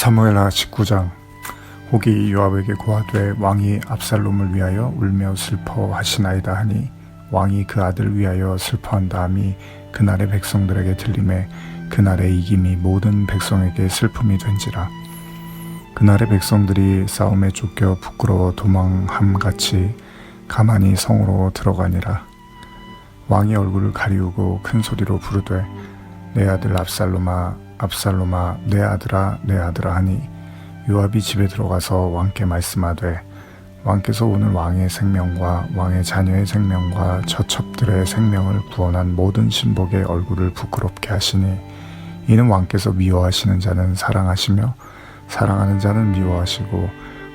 사무엘하 19장. 혹이 요압에게 고하되 왕이 압살롬을 위하여 울며 슬퍼하시나이다 하니 왕이 그 아들을 위하여 슬퍼한다함이 그날의 백성들에게 들림에 그날의 이김이 모든 백성에게 슬픔이 된지라. 그날의 백성들이 싸움에 쫓겨 부끄러워 도망함같이 가만히 성으로 들어가니라. 왕이 얼굴을 가리우고 큰 소리로 부르되 내 아들 압살롬아 압살롬아 내 아들아 내 아들아 하니 요압이 집에 들어가서 왕께 말씀하되 왕께서 오늘 왕의 생명과 왕의 자녀의 생명과 처첩들의 생명을 구원한 모든 신복의 얼굴을 부끄럽게 하시니 이는 왕께서 미워하시는 자는 사랑하시며 사랑하는 자는 미워하시고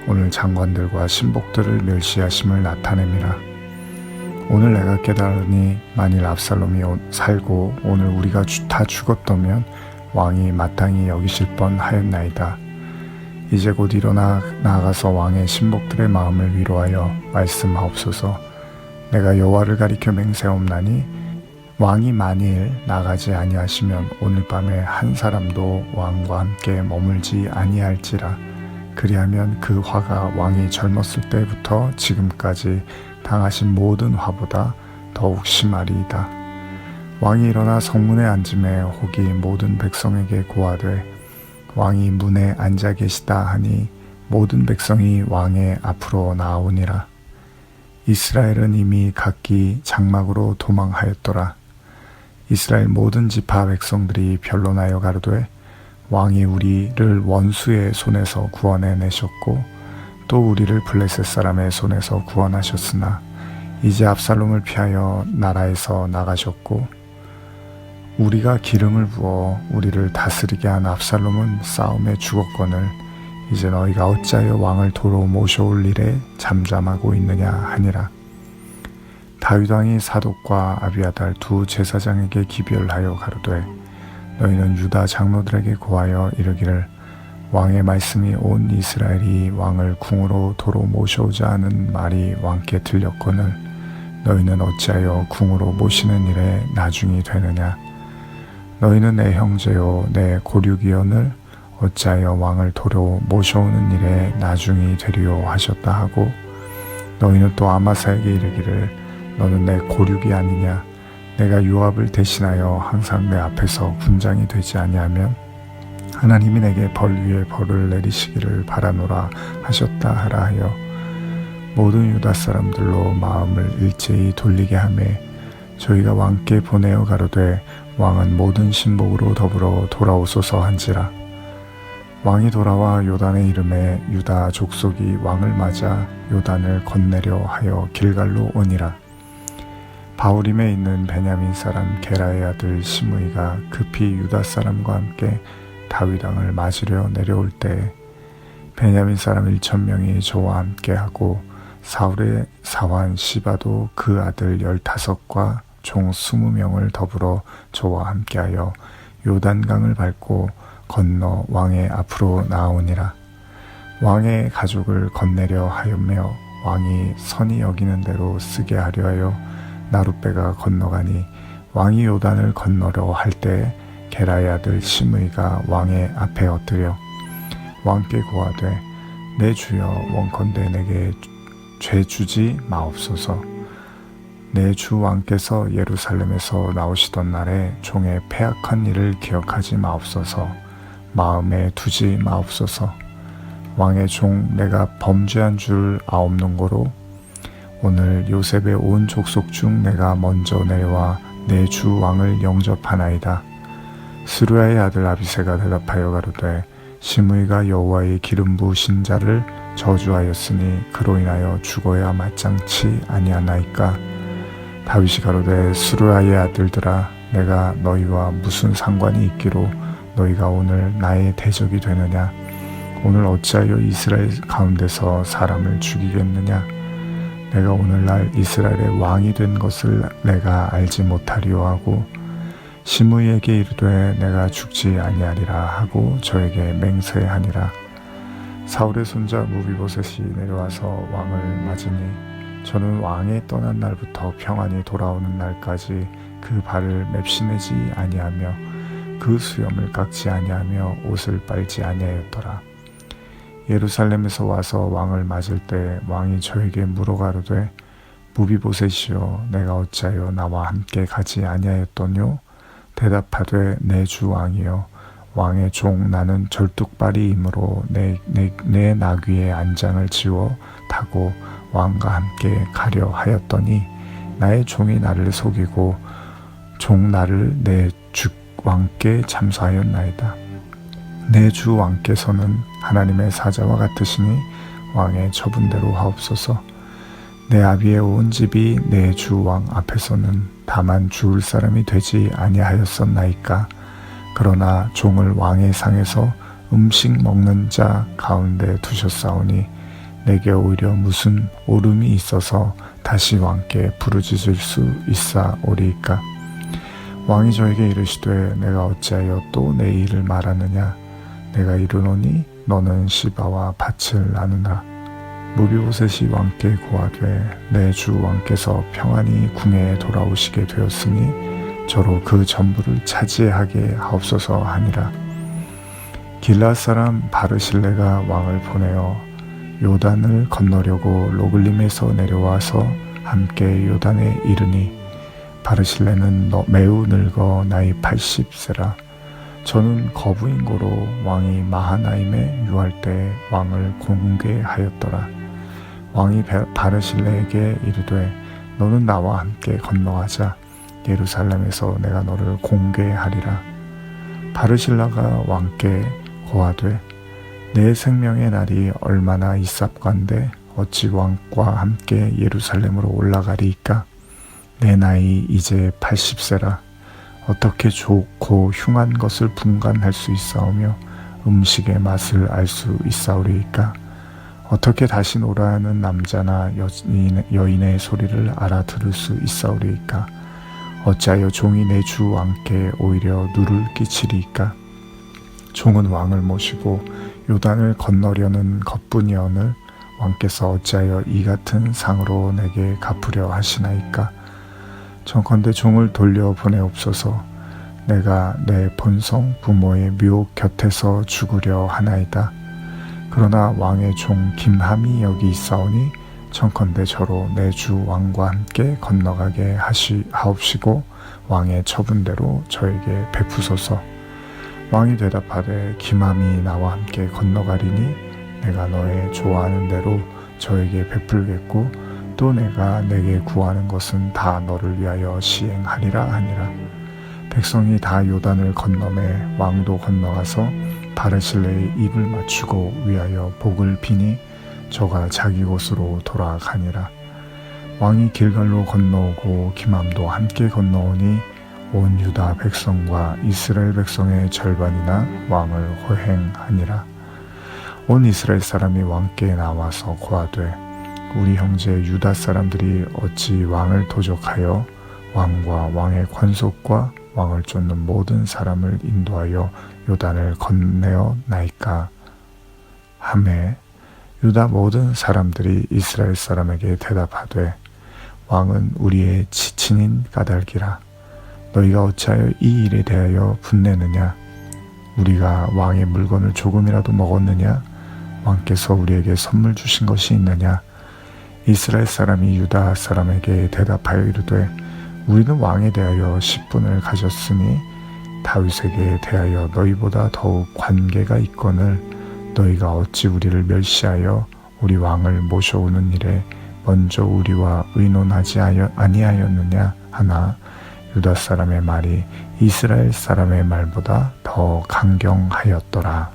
오늘 장관들과 신복들을 멸시하심을 나타냄이라. 오늘 내가 깨달으니 만일 압살롬이 살고 오늘 우리가 다 죽었다면 왕이 마땅히 여기실 뻔하였나이다. 이제 곧 일어나 나아가서 왕의 신복들의 마음을 위로하여 말씀하옵소서. 내가 여호와를 가리켜 맹세하옵나니 왕이 만일 나가지 아니하시면 오늘 밤에 한 사람도 왕과 함께 머물지 아니할지라. 그리하면 그 화가 왕이 젊었을 때부터 지금까지 당하신 모든 화보다 더욱 심하리이다. 왕이 일어나 성문에 앉음에 혹이 모든 백성에게 고하되 왕이 문에 앉아 계시다 하니 모든 백성이 왕의 앞으로 나아오니라. 이스라엘은 이미 각기 장막으로 도망하였더라. 이스라엘 모든 지파 백성들이 변론하여 가로되 왕이 우리를 원수의 손에서 구원해 내셨고 또 우리를 블레셋 사람의 손에서 구원하셨으나 이제 압살롬을 피하여 나라에서 나가셨고 우리가 기름을 부어 우리를 다스리게 한 압살롬은 싸움에 죽었거늘 이제 너희가 어찌하여 왕을 도로 모셔올 일에 잠잠하고 있느냐 하니라. 다윗 왕이 사독과 아비아달 두 제사장에게 기별하여 가로되 너희는 유다 장로들에게 고하여 이르기를 왕의 말씀이 온 이스라엘이 왕을 궁으로 도로 모셔오자 하는 말이 왕께 들렸거늘 너희는 어찌하여 궁으로 모시는 일에 나중이 되느냐. 너희는 내 형제요 내 고륙이언을 어찌하여 왕을 도로 모셔오는 일에 나중이 되리요 하셨다 하고 너희는 또 아마사에게 이르기를 너는 내 고륙이 아니냐. 내가 요압을 대신하여 항상 내 앞에서 군장이 되지 아니하면 하나님이 내게 벌 위에 벌을 내리시기를 바라노라 하셨다 하라 하여 모든 유다 사람들로 마음을 일제히 돌리게 하매 저희가 왕께 보내어 가로되 왕은 모든 신복으로 더불어 돌아오소서 한지라. 왕이 돌아와 요단에 이름에 유다 족속이 왕을 맞아 요단을 건네려 하여 길갈로 오니라. 바후림에 있는 베냐민 사람 게라의 아들 시므이가 급히 유다 사람과 함께 다윗 왕을 맞으려 내려올 때 베냐민 사람 1,000명이 저와 함께하고 사울의 사환 시바도 그 아들 15과 종 20명을 더불어 저와 함께하여 요단강을 밟고 건너 왕의 앞으로 나아오니라. 왕의 가족을 건네려 하였며 왕이 선히 여기는 대로 쓰게 하려 하여 나룻배가 건너가니 왕이 요단을 건너려 할 때 게라의 아들 시므이가 왕의 앞에 엎드려 왕께 고하되 내 주여 원컨대 내게 죄 주지 마옵소서. 내 주 왕께서 예루살렘에서 나오시던 날에 종의 패악한 일을 기억하지 마옵소서. 마음에 두지 마옵소서. 왕의 종 내가 범죄한 줄 아옵는고로 오늘 요셉의 온 족속 중 내가 먼저 내려와 내 주 왕을 영접하나이다. 스루야의 아들 아비새가 대답하여 가로되 시므이가 여호와의 기름 부으신 자를 저주하였으니 그로 인하여 죽어야 마땅치 아니하나이까. 다윗이 가로되 스루야의 아들들아 내가 너희와 무슨 상관이 있기로 너희가 오늘 나의 대적이 되느냐. 오늘 어찌하여 이스라엘 가운데서 사람을 죽이겠느냐. 내가 오늘날 이스라엘의 왕이 된 것을 내가 알지 못하리요 하고 시므이에게 이르되 내가 죽지 아니하리라 하고 저에게 맹세하니라. 사울의 손자 무비보셋이 내려와서 왕을 맞으니 저는 왕이 떠난 날부터 평안히 돌아오는 날까지 그 발을 맵시내지 아니하며 그 수염을 깎지 아니하며 옷을 빨지 아니하였더라. 예루살렘에서 와서 왕을 맞을 때 왕이 저에게 물어가로되 무비보셋이여 내가 어찌하여 나와 함께 가지 아니하였더뇨? 대답하되 내 주 왕이여 왕의 종 나는 절뚝발이이므로 내 나귀의 안장을 지워 타고 왕과 함께 가려 하였더니 나의 종이 나를 속이고 종 나를 내 주 왕께 잠수하였나이다. 내 주 왕께서는 하나님의 사자와 같으시니 왕의 처분대로 하옵소서. 내 아비의 온 집이 내 주 왕 앞에서는 다만 죽을 사람이 되지 아니하였었나이까. 그러나 종을 왕의 상에서 음식 먹는 자 가운데 두셨사오니 내게 오히려 무슨 오름이 있어서 다시 왕께 부르짖을 수 있사오리이까. 왕이 저에게 이르시되 내가 어찌하여 또 내 일을 말하느냐. 내가 이르노니 너는 시바와 밭을 나누라. 무비보셋이 왕께 고하되 내 주 왕께서 평안히 궁에 돌아오시게 되었으니 저로 그 전부를 차지하게 하옵소서 하니라. 길앗 사람 바르실레가 왕을 보내어 요단을 건너려고 로글림에서 내려와서 함께 요단에 이르니 바르실레는 매우 늙어 나이 80세라. 저는 거부인 고로 왕이 마하나임에 유할 때 왕을 공개하였더라. 왕이 바르실레에게 이르되 너는 나와 함께 건너가자. 예루살렘에서 내가 너를 공개하리라. 바르실라가 왕께 고하되 내 생명의 날이 얼마나 있사간데 어찌 왕과 함께 예루살렘으로 올라가리이까. 내 나이 이제 80세라. 어떻게 좋고 흉한 것을 분간할 수 있사오며 음식의 맛을 알 수 있사오리이까. 어떻게 다시 노라 하는 남자나 여인의 소리를 알아들을 수 있사오리이까. 어찌하여 종이 내 주 왕께 오히려 누를 끼치리이까. 종은 왕을 모시고 요단을 건너려는 것뿐이오늘 왕께서 어찌하여 이 같은 상으로 내게 갚으려 하시나이까. 정컨대 종을 돌려 보내옵소서. 내가 내 본성 부모의 묘 곁에서 죽으려 하나이다. 그러나 왕의 종 김함이 여기 있사오니 청컨대 저로 내 주 왕과 함께 건너가게 하옵시고 왕의 처분대로 저에게 베푸소서. 왕이 대답하되 김함이 나와 함께 건너가리니 내가 너의 좋아하는 대로 저에게 베풀겠고 또 내가 내게 구하는 것은 다 너를 위하여 시행하리라 하니라. 백성이 다 요단을 건너매 왕도 건너가서 바르실레의 입을 맞추고 위하여 복을 비니 저가 자기 곳으로 돌아가니라. 왕이 길갈로 건너오고 김함도 함께 건너오니 온 유다 백성과 이스라엘 백성의 절반이나 왕을 호행하니라. 온 이스라엘 사람이 왕께 나와서 고하되 우리 형제 유다 사람들이 어찌 왕을 도적하여 왕과 왕의 관속과 왕을 쫓는 모든 사람을 인도하여 요단을 건네어 나이까 하매 유다 모든 사람들이 이스라엘 사람에게 대답하되 왕은 우리의 지친인 까닭이라. 너희가 어찌하여 이 일에 대하여 분내느냐. 우리가 왕의 물건을 조금이라도 먹었느냐. 왕께서 우리에게 선물 주신 것이 있느냐. 이스라엘 사람이 유다 사람에게 대답하여 이르되 우리는 왕에 대하여 10분을 가졌으니 다윗에게 대하여 너희보다 더욱 관계가 있거늘 너희가 어찌 우리를 멸시하여 우리 왕을 모셔오는 일에 먼저 우리와 의논하지 아니하였느냐 하나 유다 사람의 말이 이스라엘 사람의 말보다 더 강경하였더라.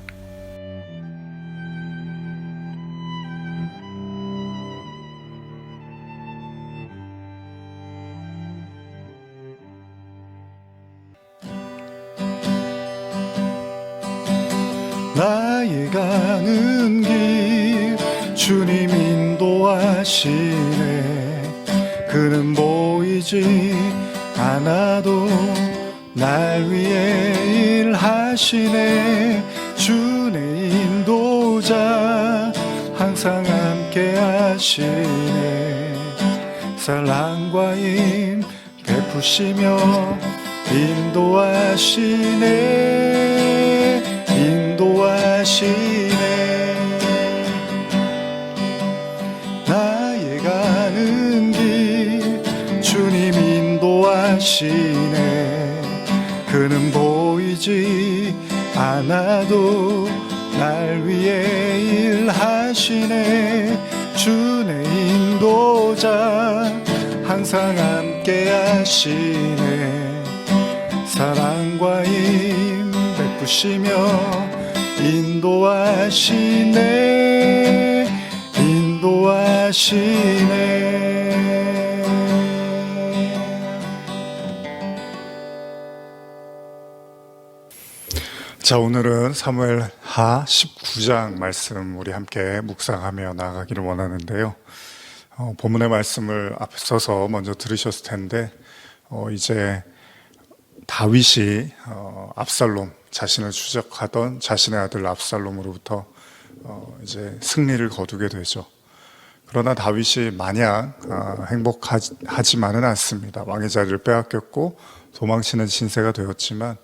나의 가는 길 주님 인도하시네. 그는 보이지 않아도 날 위해 일하시네. 주의 인도자 항상 함께 하시네. 사랑과 힘 베푸시며 인도하시네 인도하시네 나의 가는 길 주님 인도하시네 그는 보이지 않아도 날 위해 일하시네 주의 인도자 항상 함께 하시네 사랑과 힘 베푸시며 인도하시네 인도하시네 자, 오늘은 사무엘하 19장 말씀 우리 함께 묵상하며 나아가기를 원하는데요. 본문의 말씀을 앞서서 먼저 들으셨을 텐데 이제 다윗이 압살롬 자신을 추적하던 자신의 아들 압살롬으로부터 이제 승리를 거두게 되죠. 그러나 다윗이 마냥 행복하지만은 않습니다. 왕의 자리를 빼앗겼고 도망치는 신세가 되었지만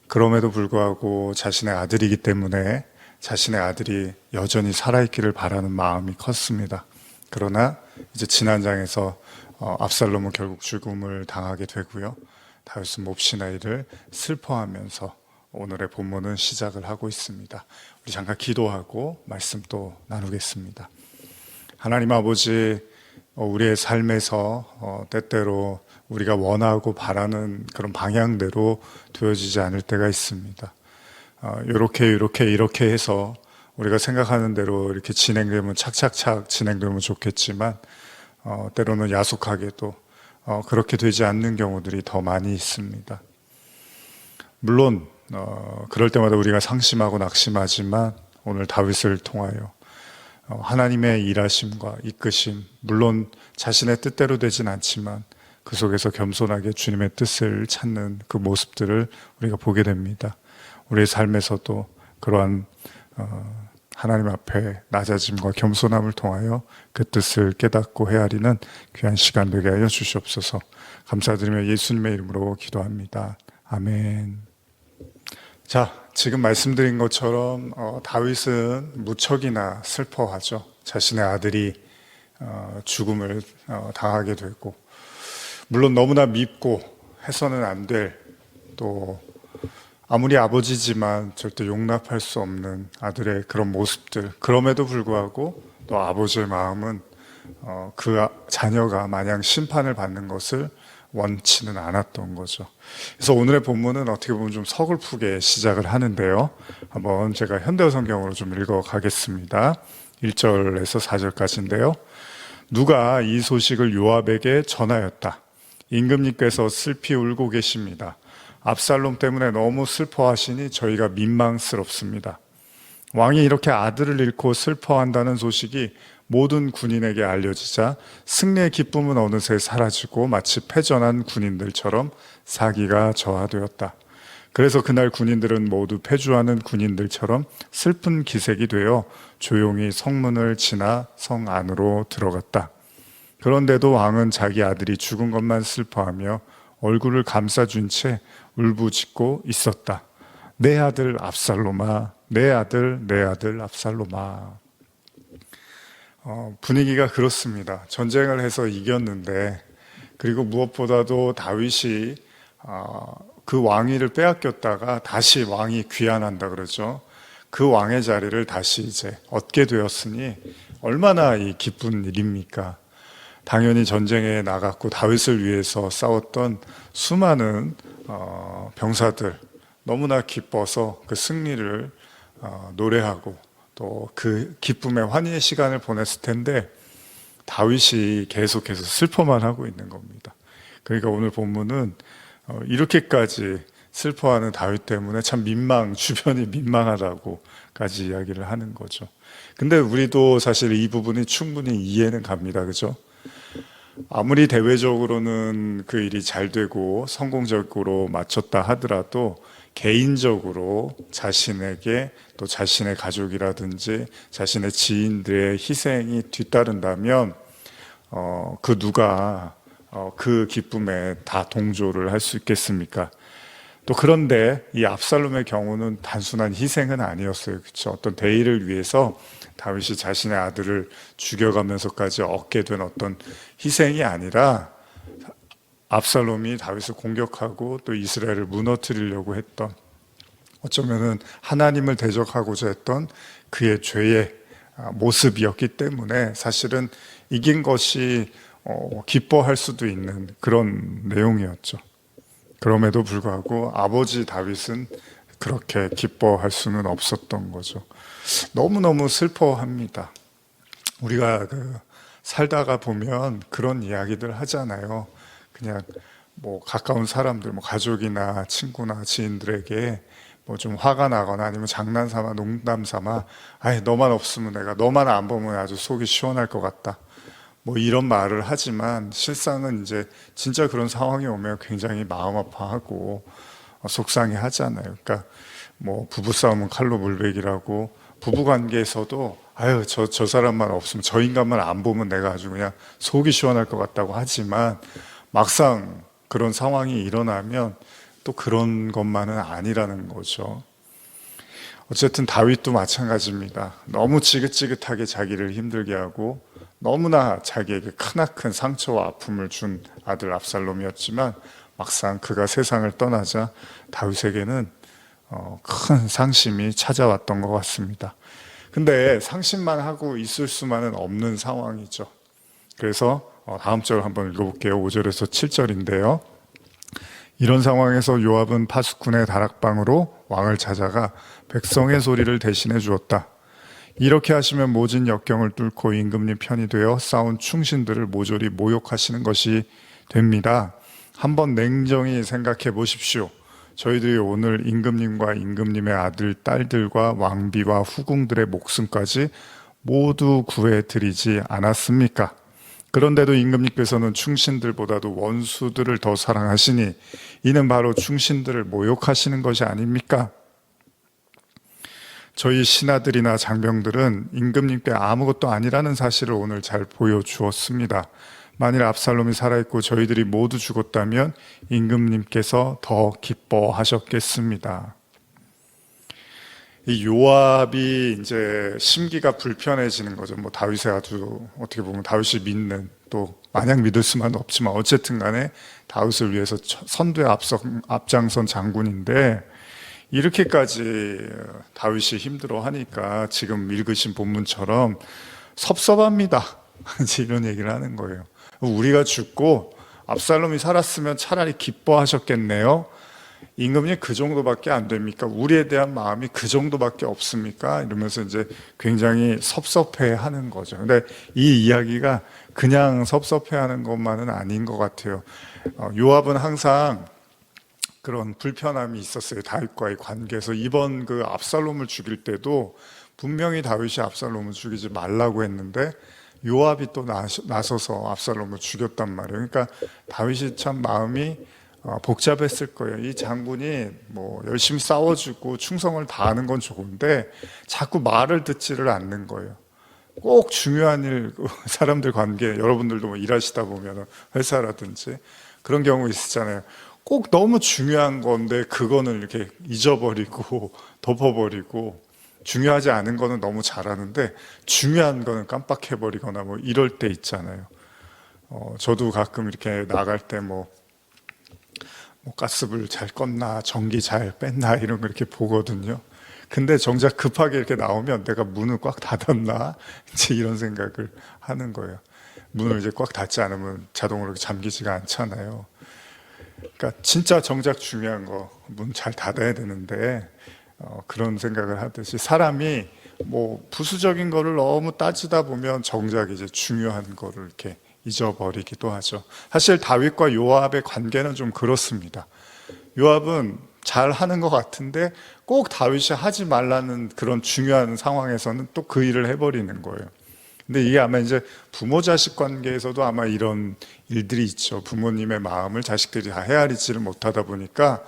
그럼에도 불구하고 자신의 아들이기 때문에 자신의 아들이 여전히 살아있기를 바라는 마음이 컸습니다. 그러나 이제 지난 장에서 압살롬은 결국 죽음을 당하게 되고요. 다윗은 몹시 나이를 슬퍼하면서 오늘의 본문은 시작을 하고 있습니다. 우리 잠깐 기도하고 말씀 또 나누겠습니다. 하나님 아버지, 우리의 삶에서 때때로 우리가 원하고 바라는 그런 방향대로 되어지지 않을 때가 있습니다. 이렇게 해서 우리가 생각하는 대로 이렇게 진행되면 착착착 진행되면 좋겠지만 때로는 야속하게도 그렇게 되지 않는 경우들이 더 많이 있습니다. 물론 그럴 때마다 우리가 상심하고 낙심하지만 오늘 다윗을 통하여 하나님의 일하심과 이끄심, 물론 자신의 뜻대로 되진 않지만 그 속에서 겸손하게 주님의 뜻을 찾는 그 모습들을 우리가 보게 됩니다. 우리의 삶에서도 그러한 하나님 앞에 낮아짐과 겸손함을 통하여 그 뜻을 깨닫고 헤아리는 귀한 시간 되게 하여 주시옵소서. 감사드리며 예수님의 이름으로 기도합니다. 아멘. 자, 지금 말씀드린 것처럼 다윗은 무척이나 슬퍼하죠. 자신의 아들이 죽음을 당하게 되고, 물론 너무나 밉고 해서는 안 될, 또 아무리 아버지지만 절대 용납할 수 없는 아들의 그런 모습들, 그럼에도 불구하고 또 아버지의 마음은 그 자녀가 마냥 심판을 받는 것을 원치는 않았던 거죠. 그래서 오늘의 본문은 어떻게 보면 좀 서글프게 시작을 하는데요. 한번 제가 현대어 성경으로 좀 읽어 가겠습니다. 1절에서 4절까지인데요. 누가 이 소식을 요압에게 전하였다. 임금님께서 슬피 울고 계십니다. 압살롬 때문에 너무 슬퍼하시니 저희가 민망스럽습니다. 왕이 이렇게 아들을 잃고 슬퍼한다는 소식이 모든 군인에게 알려지자 승리의 기쁨은 어느새 사라지고 마치 패전한 군인들처럼 사기가 저하되었다. 그래서 그날 군인들은 모두 패주하는 군인들처럼 슬픈 기색이 되어 조용히 성문을 지나 성 안으로 들어갔다. 그런데도 왕은 자기 아들이 죽은 것만 슬퍼하며 얼굴을 감싸준 채 울부짖고 있었다. 내 아들 압살롬아, 내 아들 압살롬아. 분위기가 그렇습니다. 전쟁을 해서 이겼는데, 그리고 무엇보다도 다윗이 그 왕위를 빼앗겼다가 다시 왕이 귀환한다 그러죠. 그 왕의 자리를 다시 이제 얻게 되었으니 얼마나 이 기쁜 일입니까? 당연히 전쟁에 나갔고 다윗을 위해서 싸웠던 수많은 병사들 너무나 기뻐서 그 승리를 노래하고 또 그 기쁨의 환희의 시간을 보냈을 텐데 다윗이 계속해서 슬퍼만 하고 있는 겁니다. 그러니까 오늘 본문은 이렇게까지 슬퍼하는 다윗 때문에 참 주변이 민망하다고까지 이야기를 하는 거죠. 근데 우리도 사실 이 부분이 충분히 이해는 갑니다. 그죠? 아무리 대외적으로는 그 일이 잘 되고 성공적으로 마쳤다 하더라도 개인적으로 자신에게 또 자신의 가족이라든지 자신의 지인들의 희생이 뒤따른다면 그 누가 그 기쁨에 다 동조를 할 수 있겠습니까? 또 그런데 이 압살롬의 경우는 단순한 희생은 아니었어요. 그렇죠? 어떤 대의를 위해서 다윗이 자신의 아들을 죽여가면서까지 얻게 된 어떤 희생이 아니라 압살롬이 다윗을 공격하고 또 이스라엘을 무너뜨리려고 했던, 어쩌면은 하나님을 대적하고자 했던 그의 죄의 모습이었기 때문에 사실은 이긴 것이 기뻐할 수도 있는 그런 내용이었죠. 그럼에도 불구하고 아버지 다윗은 그렇게 기뻐할 수는 없었던 거죠. 너무너무 슬퍼합니다. 우리가 살다가 보면 그런 이야기들 하잖아요. 그냥 뭐 가까운 사람들, 뭐 가족이나 친구나 지인들에게 뭐 좀 화가 나거나 아니면 장난삼아 농담삼아, 아이 너만 없으면 내가 너만 안 보면 아주 속이 시원할 것 같다, 뭐 이런 말을 하지만 실상은 이제 진짜 그런 상황이 오면 굉장히 마음 아파하고 속상해 하잖아요. 그러니까 뭐 부부싸움은 칼로 물베기라고, 부부관계에서도 아유 저 사람만 없으면, 저 인간만 안 보면 내가 아주 그냥 속이 시원할 것 같다고 하지만 막상 그런 상황이 일어나면 또 그런 것만은 아니라는 거죠. 어쨌든 다윗도 마찬가지입니다. 너무 지긋지긋하게 자기를 힘들게 하고 너무나 자기에게 크나큰 상처와 아픔을 준 아들 압살롬이었지만 막상 그가 세상을 떠나자 다윗에게는 큰 상심이 찾아왔던 것 같습니다. 근데 상심만 하고 있을 수만은 없는 상황이죠. 그래서 다음 절 한번 읽어볼게요. 5절에서 7절인데요. 이런 상황에서 요압은 파수꾼의 다락방으로 왕을 찾아가 백성의 소리를 대신해 주었다. 이렇게 하시면 모진 역경을 뚫고 임금님 편이 되어 싸운 충신들을 모조리 모욕하시는 것이 됩니다. 한번 냉정히 생각해 보십시오. 저희들이 오늘 임금님과 임금님의 아들, 딸들과 왕비와 후궁들의 목숨까지 모두 구해드리지 않았습니까? 그런데도 임금님께서는 충신들보다도 원수들을 더 사랑하시니 이는 바로 충신들을 모욕하시는 것이 아닙니까? 저희 신하들이나 장병들은 임금님께 아무것도 아니라는 사실을 오늘 잘 보여주었습니다. 만일 압살롬이 살아있고 저희들이 모두 죽었다면 임금님께서 더 기뻐하셨겠습니다. 이 요압이 이제 심기가 불편해지는 거죠. 뭐 다윗의 아주 어떻게 보면 다윗이 믿는, 또 마냥 믿을 수만 없지만 어쨌든 간에 다윗을 위해서 선두에 앞장선 장군인데 이렇게까지 다윗이 힘들어 하니까 지금 읽으신 본문처럼 섭섭합니다. 이제 이런 얘기를 하는 거예요. 우리가 죽고 압살롬이 살았으면 차라리 기뻐하셨겠네요. 임금님 그 정도밖에 안 됩니까? 우리에 대한 마음이 그 정도밖에 없습니까? 이러면서 이제 굉장히 섭섭해 하는 거죠. 근데 이 이야기가 그냥 섭섭해 하는 것만은 아닌 것 같아요. 요압은 항상 그런 불편함이 있었어요. 다윗과의 관계에서. 이번 그 압살롬을 죽일 때도 분명히 다윗이 압살롬을 죽이지 말라고 했는데 요압이 또 나서서 압살롬을 죽였단 말이에요. 그러니까 다윗이 참 마음이 복잡했을 거예요. 이 장군이 뭐 열심히 싸워주고 충성을 다하는 건 좋은데 자꾸 말을 듣지를 않는 거예요. 꼭 중요한 일, 사람들 관계, 여러분들도 뭐 일하시다 보면 회사라든지 그런 경우 있으잖아요. 꼭 너무 중요한 건데 그거는 이렇게 잊어버리고 덮어버리고, 중요하지 않은 거는 너무 잘하는데 중요한 거는 깜빡해버리거나 뭐 이럴 때 있잖아요. 저도 가끔 이렇게 나갈 때 뭐 가스불 잘 껐나, 전기 잘 뺐나 이런 거 이렇게 보거든요. 근데 정작 급하게 이렇게 나오면 내가 문을 꽉 닫았나 이제 이런 생각을 하는 거예요. 문을 이제 꽉 닫지 않으면 자동으로 잠기지가 않잖아요. 그러니까 진짜 정작 중요한 거 문 잘 닫아야 되는데 그런 생각을 하듯이 사람이 뭐 부수적인 거를 너무 따지다 보면 정작 이제 중요한 거를 이렇게 잊어버리기도 하죠. 사실 다윗과 요압의 관계는 좀 그렇습니다. 요압은 잘 하는 것 같은데 꼭 다윗이 하지 말라는 그런 중요한 상황에서는 또 그 일을 해버리는 거예요. 근데 이게 아마 이제 부모 자식 관계에서도 아마 이런 일들이 있죠. 부모님의 마음을 자식들이 다 헤아리지를 못하다 보니까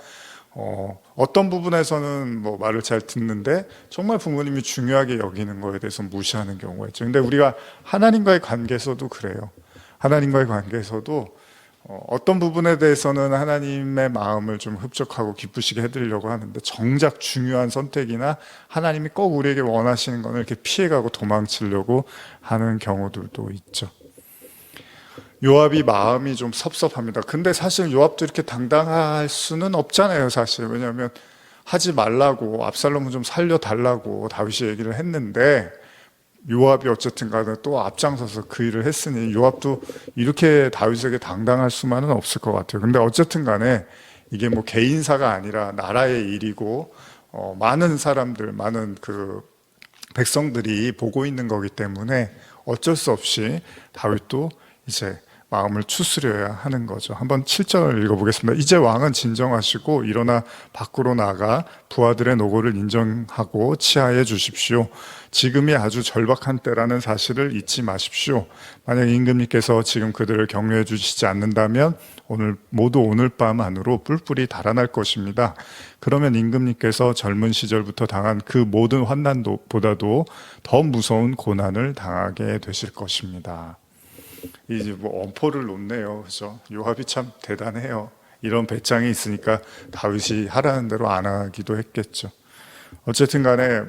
어떤 부분에서는 뭐 말을 잘 듣는데 정말 부모님이 중요하게 여기는 거에 대해서 무시하는 경우가 있죠. 근데 우리가 하나님과의 관계에서도 그래요. 하나님과의 관계에서도 어떤 부분에 대해서는 하나님의 마음을 좀 흡족하고 기쁘시게 해드리려고 하는데 정작 중요한 선택이나 하나님이 꼭 우리에게 원하시는 거는 이렇게 피해가고 도망치려고 하는 경우들도 있죠. 요압이 마음이 좀 섭섭합니다. 근데 사실 요압도 이렇게 당당할 수는 없잖아요, 사실. 왜냐하면 하지 말라고, 압살롬은 좀 살려달라고 다윗이 얘기를 했는데 요압이 어쨌든 간에 또 앞장서서 그 일을 했으니 요압도 이렇게 다윗에게 당당할 수만은 없을 것 같아요. 근데 어쨌든 간에 이게 뭐 개인사가 아니라 나라의 일이고 많은 사람들, 많은 그 백성들이 보고 있는 거기 때문에 어쩔 수 없이 다윗도 이제 마음을 추스려야 하는 거죠. 한번 7절을 읽어보겠습니다. 이제 왕은 진정하시고 일어나 밖으로 나가 부하들의 노고를 인정하고 치하해 주십시오. 지금이 아주 절박한 때라는 사실을 잊지 마십시오. 만약 임금님께서 지금 그들을 격려해 주시지 않는다면 오늘 밤 안으로 뿔뿔이 달아날 것입니다. 그러면 임금님께서 젊은 시절부터 당한 그 모든 환난보다도 더 무서운 고난을 당하게 되실 것입니다. 이제 뭐 엄포를 놓네요. 그죠? 요압이 참 대단해요. 이런 배짱이 있으니까 다윗이 하라는 대로 안 하기도 했겠죠. 어쨌든 간에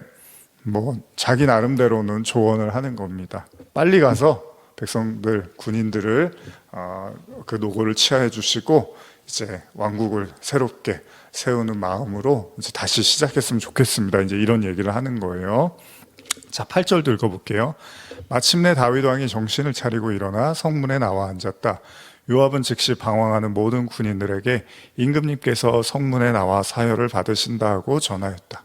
뭐 자기 나름대로는 조언을 하는 겁니다. 빨리 가서 백성들, 군인들을 그 노고를 치하해 주시고 이제 왕국을 새롭게 세우는 마음으로 이제 다시 시작했으면 좋겠습니다. 이제 이런 얘기를 하는 거예요. 자, 8절도 읽어볼게요. 마침내 다윗 왕이 정신을 차리고 일어나 성문에 나와 앉았다. 요압은 즉시 방황하는 모든 군인들에게 임금님께서 성문에 나와 사열을 받으신다 하고 전하였다.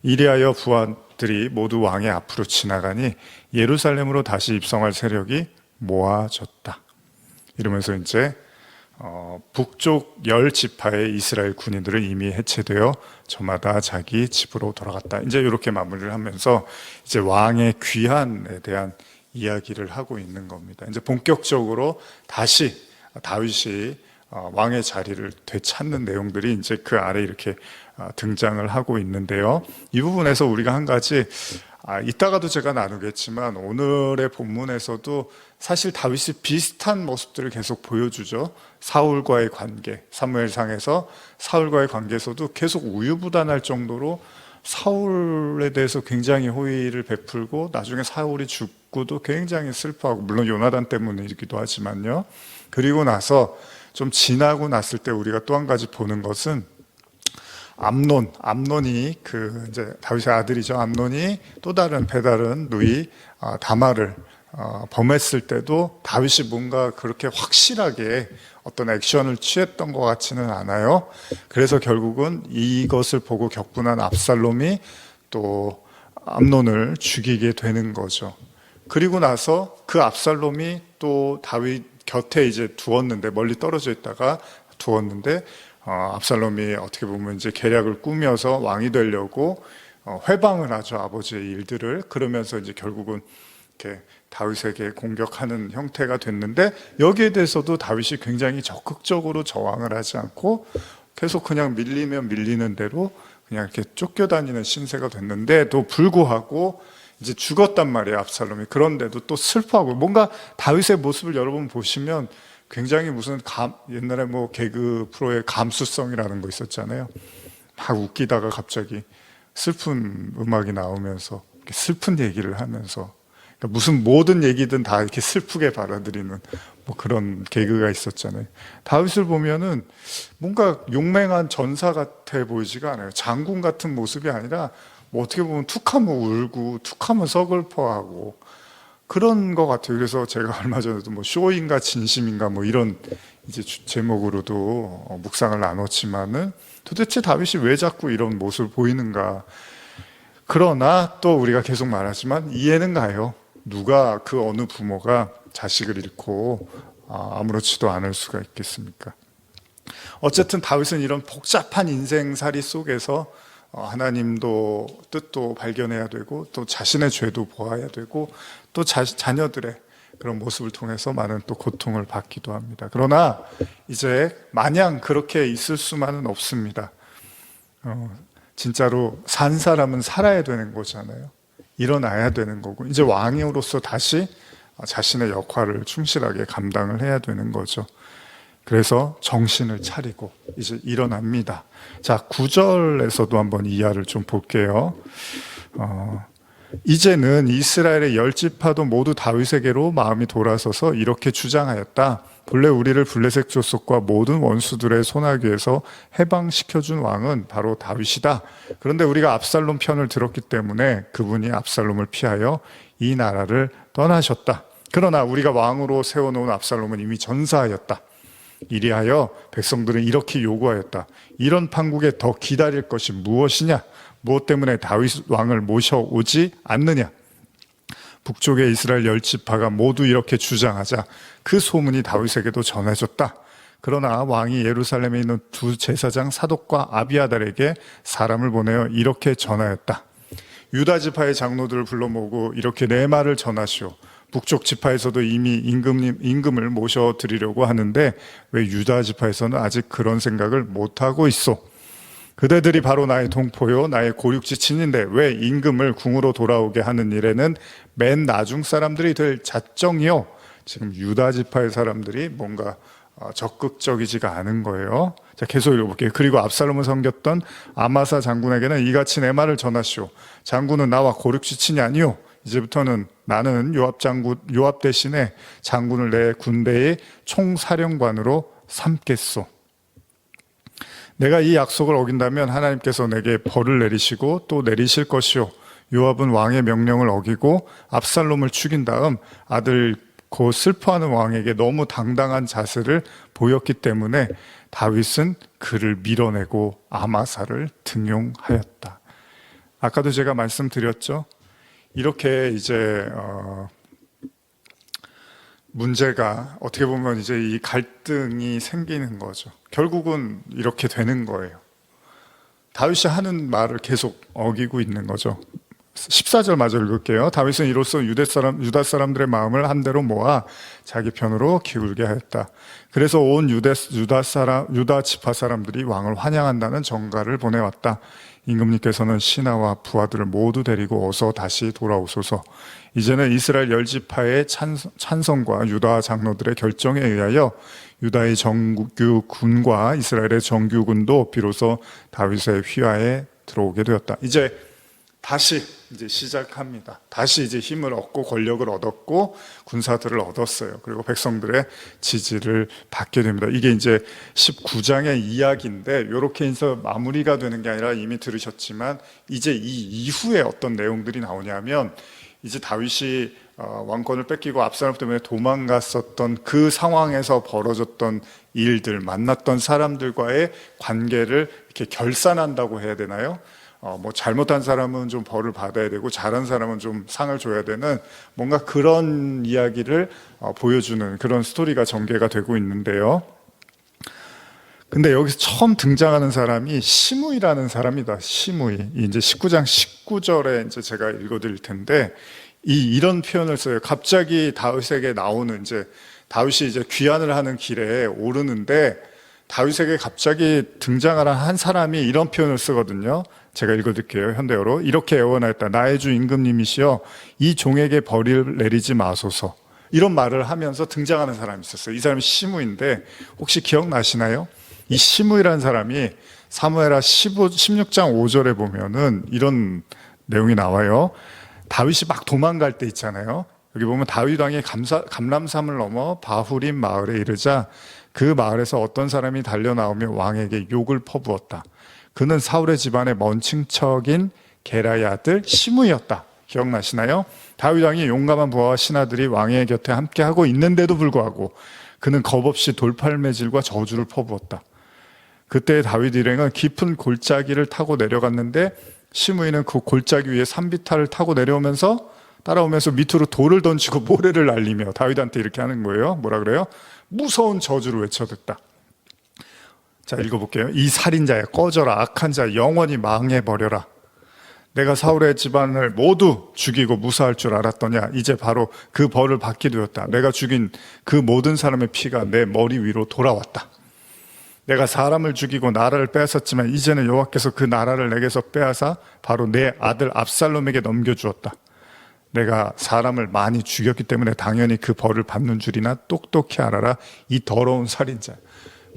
이리하여 부하들이 모두 왕의 앞으로 지나가니 예루살렘으로 다시 입성할 세력이 모아졌다. 이러면서 이제 북쪽 10지파의 이스라엘 군인들은 이미 해체되어 저마다 자기 집으로 돌아갔다. 이제 이렇게 마무리를 하면서 이제 왕의 귀환에 대한 이야기를 하고 있는 겁니다. 이제 본격적으로 다시 다윗이 왕의 자리를 되찾는 내용들이 이제 그 아래 이렇게 등장을 하고 있는데요. 이 부분에서 우리가 한 가지 이따가도 제가 나누겠지만 오늘의 본문에서도 사실 다윗이 비슷한 모습들을 계속 보여주죠. 사울과의 관계, 사무엘상에서 사울과의 관계에서도 계속 우유부단할 정도로 사울에 대해서 굉장히 호의를 베풀고 나중에 사울이 죽고도 굉장히 슬퍼하고, 물론 요나단 때문이기도 하지만요. 그리고 나서 좀 지나고 났을 때 우리가 또 한 가지 보는 것은 암논이 그 이제 다윗의 아들이죠. 암논이 또 다른 배다른 누이 다말을 범했을 때도 다윗이 뭔가 그렇게 확실하게 어떤 액션을 취했던 것 같지는 않아요. 그래서 결국은 이것을 보고 격분한 압살롬이 또 암논을 죽이게 되는 거죠. 그리고 나서 그 압살롬이 또 다윗 곁에 이제 두었는데, 멀리 떨어져 있다가 두었는데 압살롬이 어떻게 보면 이제 계략을 꾸며서 왕이 되려고 회방을 하죠, 아버지의 일들을. 그러면서 이제 결국은 이렇게 다윗에게 공격하는 형태가 됐는데, 여기에 대해서도 다윗이 굉장히 적극적으로 저항을 하지 않고 계속 그냥 밀리면 밀리는 대로 그냥 이렇게 쫓겨다니는 신세가 됐는데도 불구하고 이제 죽었단 말이에요, 압살롬이. 그런데도 또 슬퍼하고, 뭔가 다윗의 모습을 여러분 보시면 굉장히 무슨 옛날에 뭐 개그 프로의 감수성이라는 거 있었잖아요. 막 웃기다가 갑자기 슬픈 음악이 나오면서 슬픈 얘기를 하면서, 그러니까 무슨 모든 얘기든 다 이렇게 슬프게 받아들이는 뭐 그런 개그가 있었잖아요. 다윗을 보면은 뭔가 용맹한 전사 같아 보이지가 않아요. 장군 같은 모습이 아니라 뭐 어떻게 보면 툭하면 울고 툭하면 서글퍼하고 그런 것 같아요. 그래서 제가 얼마 전에도 뭐 쇼인가 진심인가 뭐 이런 이제 제목으로도 묵상을 나눴지만은 도대체 다윗이 왜 자꾸 이런 모습을 보이는가. 그러나 또 우리가 계속 말하지만 이해는 가요. 누가 그 어느 부모가 자식을 잃고 아무렇지도 않을 수가 있겠습니까? 어쨌든 다윗은 이런 복잡한 인생살이 속에서 하나님도 뜻도 발견해야 되고 또 자신의 죄도 보아야 되고 또 자녀들의 그런 모습을 통해서 많은 또 고통을 받기도 합니다. 그러나 이제 마냥 그렇게 있을 수만은 없습니다. 진짜로 산 사람은 살아야 되는 거잖아요. 일어나야 되는 거고, 이제 왕으로서 다시 자신의 역할을 충실하게 감당을 해야 되는 거죠. 그래서 정신을 차리고 이제 일어납니다. 자, 9절에서도 한번 이하를 좀 볼게요. 이제는 이스라엘의 10지파도 모두 다윗에게로 마음이 돌아서서 이렇게 주장하였다. 본래 우리를 블레셋 족속과 모든 원수들의 손아귀에서 해방시켜준 왕은 바로 다윗이다. 그런데 우리가 압살롬 편을 들었기 때문에 그분이 압살롬을 피하여 이 나라를 떠나셨다. 그러나 우리가 왕으로 세워놓은 압살롬은 이미 전사하였다. 이리하여 백성들은 이렇게 요구하였다. 이런 판국에 더 기다릴 것이 무엇이냐? 무엇 때문에 다윗 왕을 모셔오지 않느냐? 북쪽의 이스라엘 10지파가 모두 이렇게 주장하자 그 소문이 다윗에게도 전해졌다. 그러나 왕이 예루살렘에 있는 두 제사장 사독과 아비아달에게 사람을 보내어 이렇게 전하였다. 유다 지파의 장로들을 불러 모으고 이렇게 내 말을 전하시오. 북쪽 지파에서도 이미 임금을 모셔드리려고 하는데 왜 유다 지파에서는 아직 그런 생각을 못하고 있어? 그대들이 바로 나의 동포요 나의 고육지친인데 왜 임금을 궁으로 돌아오게 하는 일에는 맨 나중 사람들이 될 자정이요. 지금 유다 지파의 사람들이 뭔가 적극적이지가 않은 거예요. 자, 계속 읽어볼게요. 그리고 압살롬을 섬겼던 아마사 장군에게는 이같이 내 말을 전하시오. 장군은 나와 고육지친이 아니오. 이제부터는 나는 요압 대신에 장군을 내 군대의 총사령관으로 삼겠소. 내가 이 약속을 어긴다면 하나님께서 내게 벌을 내리시고 또 내리실 것이요. 요압은 왕의 명령을 어기고 압살롬을 죽인 다음 아들 곧 슬퍼하는 왕에게 너무 당당한 자세를 보였기 때문에 다윗은 그를 밀어내고 아마사를 등용하였다. 아까도 제가 말씀드렸죠. 이렇게 이제 문제가 어떻게 보면 이제 이 갈등이 생기는 거죠. 결국은 이렇게 되는 거예요. 다윗이 하는 말을 계속 어기고 있는 거죠. 14절 마저 읽을게요. 다윗은 이로써 유다 사람들의 마음을 한데로 모아 자기 편으로 기울게 하였다. 그래서 온 유다 지파 사람들이 왕을 환영한다는 전가를 보내왔다. 임금님께서는 신하와 부하들을 모두 데리고 어서 다시 돌아오소서. 이제는 이스라엘 10지파의 찬성과 유다 장로들의 결정에 의하여 유다의 정규군과 이스라엘의 정규군도 비로소 다윗의 휘하에 들어오게 되었다. 이제 다시 시작합니다. 다시 이제 힘을 얻고 권력을 얻었고 군사들을 얻었어요. 그리고 백성들의 지지를 받게 됩니다. 이게 이제 19장의 이야기인데 이렇게 해서 마무리가 되는 게 아니라 이미 들으셨지만 이제 이 이후에 어떤 내용들이 나오냐면 이제 다윗이 왕권을 뺏기고 압살롬 때문에 도망갔었던 그 상황에서 벌어졌던 일들, 만났던 사람들과의 관계를 이렇게 결산한다고 해야 되나요? 뭐 잘못한 사람은 좀 벌을 받아야 되고 잘한 사람은 좀 상을 줘야 되는 뭔가 그런 이야기를 보여주는 그런 스토리가 전개가 되고 있는데요. 근데 여기서 처음 등장하는 사람이 시므이라는 사람이다. 시므이. 이제 19장 19절에 이제 제가 읽어드릴 텐데 이런 표현을 써요. 갑자기 다윗에게 나오는 이제 다윗이 이제 귀환을 하는 길에 오르는데 다윗에게 갑자기 등장하는 한 사람이 이런 표현을 쓰거든요. 제가 읽어드릴게요. 현대어로. 이렇게 애원하였다. 나의 주 임금님이시여 이 종에게 벌을 내리지 마소서. 이런 말을 하면서 등장하는 사람이 있었어요. 이 사람이 시므인데 혹시 기억나시나요? 이 시므이라는 사람이 사무엘하 16장 5절에 보면은 이런 내용이 나와요. 다윗이 막 도망갈 때 있잖아요. 여기 보면 다윗 왕이 감람산을 넘어 바후림 마을에 이르자 그 마을에서 어떤 사람이 달려나오며 왕에게 욕을 퍼부었다. 그는 사울의 집안의 먼 친척인 게라의 아들 시므이였다. 기억나시나요? 다윗 왕이 용감한 부하와 신하들이 왕의 곁에 함께하고 있는데도 불구하고 그는 겁없이 돌팔매질과 저주를 퍼부었다. 그때 다윗 일행은 깊은 골짜기를 타고 내려갔는데 시므이는 그 골짜기 위에 산비탈을 타고 따라오면서 밑으로 돌을 던지고 모래를 날리며 다윗한테 이렇게 하는 거예요. 뭐라 그래요? 무서운 저주를 외쳐댔다. 자, 읽어볼게요. 이 살인자야, 꺼져라. 악한 자, 영원히 망해버려라. 내가 사울의 집안을 모두 죽이고 무사할 줄 알았더냐. 이제 바로 그 벌을 받게 되었다. 내가 죽인 그 모든 사람의 피가 내 머리 위로 돌아왔다. 내가 사람을 죽이고 나라를 빼앗았지만 이제는 여호와께서 그 나라를 내게서 빼앗아 바로 내 아들 압살롬에게 넘겨주었다. 내가 사람을 많이 죽였기 때문에 당연히 그 벌을 받는 줄이나 똑똑히 알아라 이 더러운 살인자.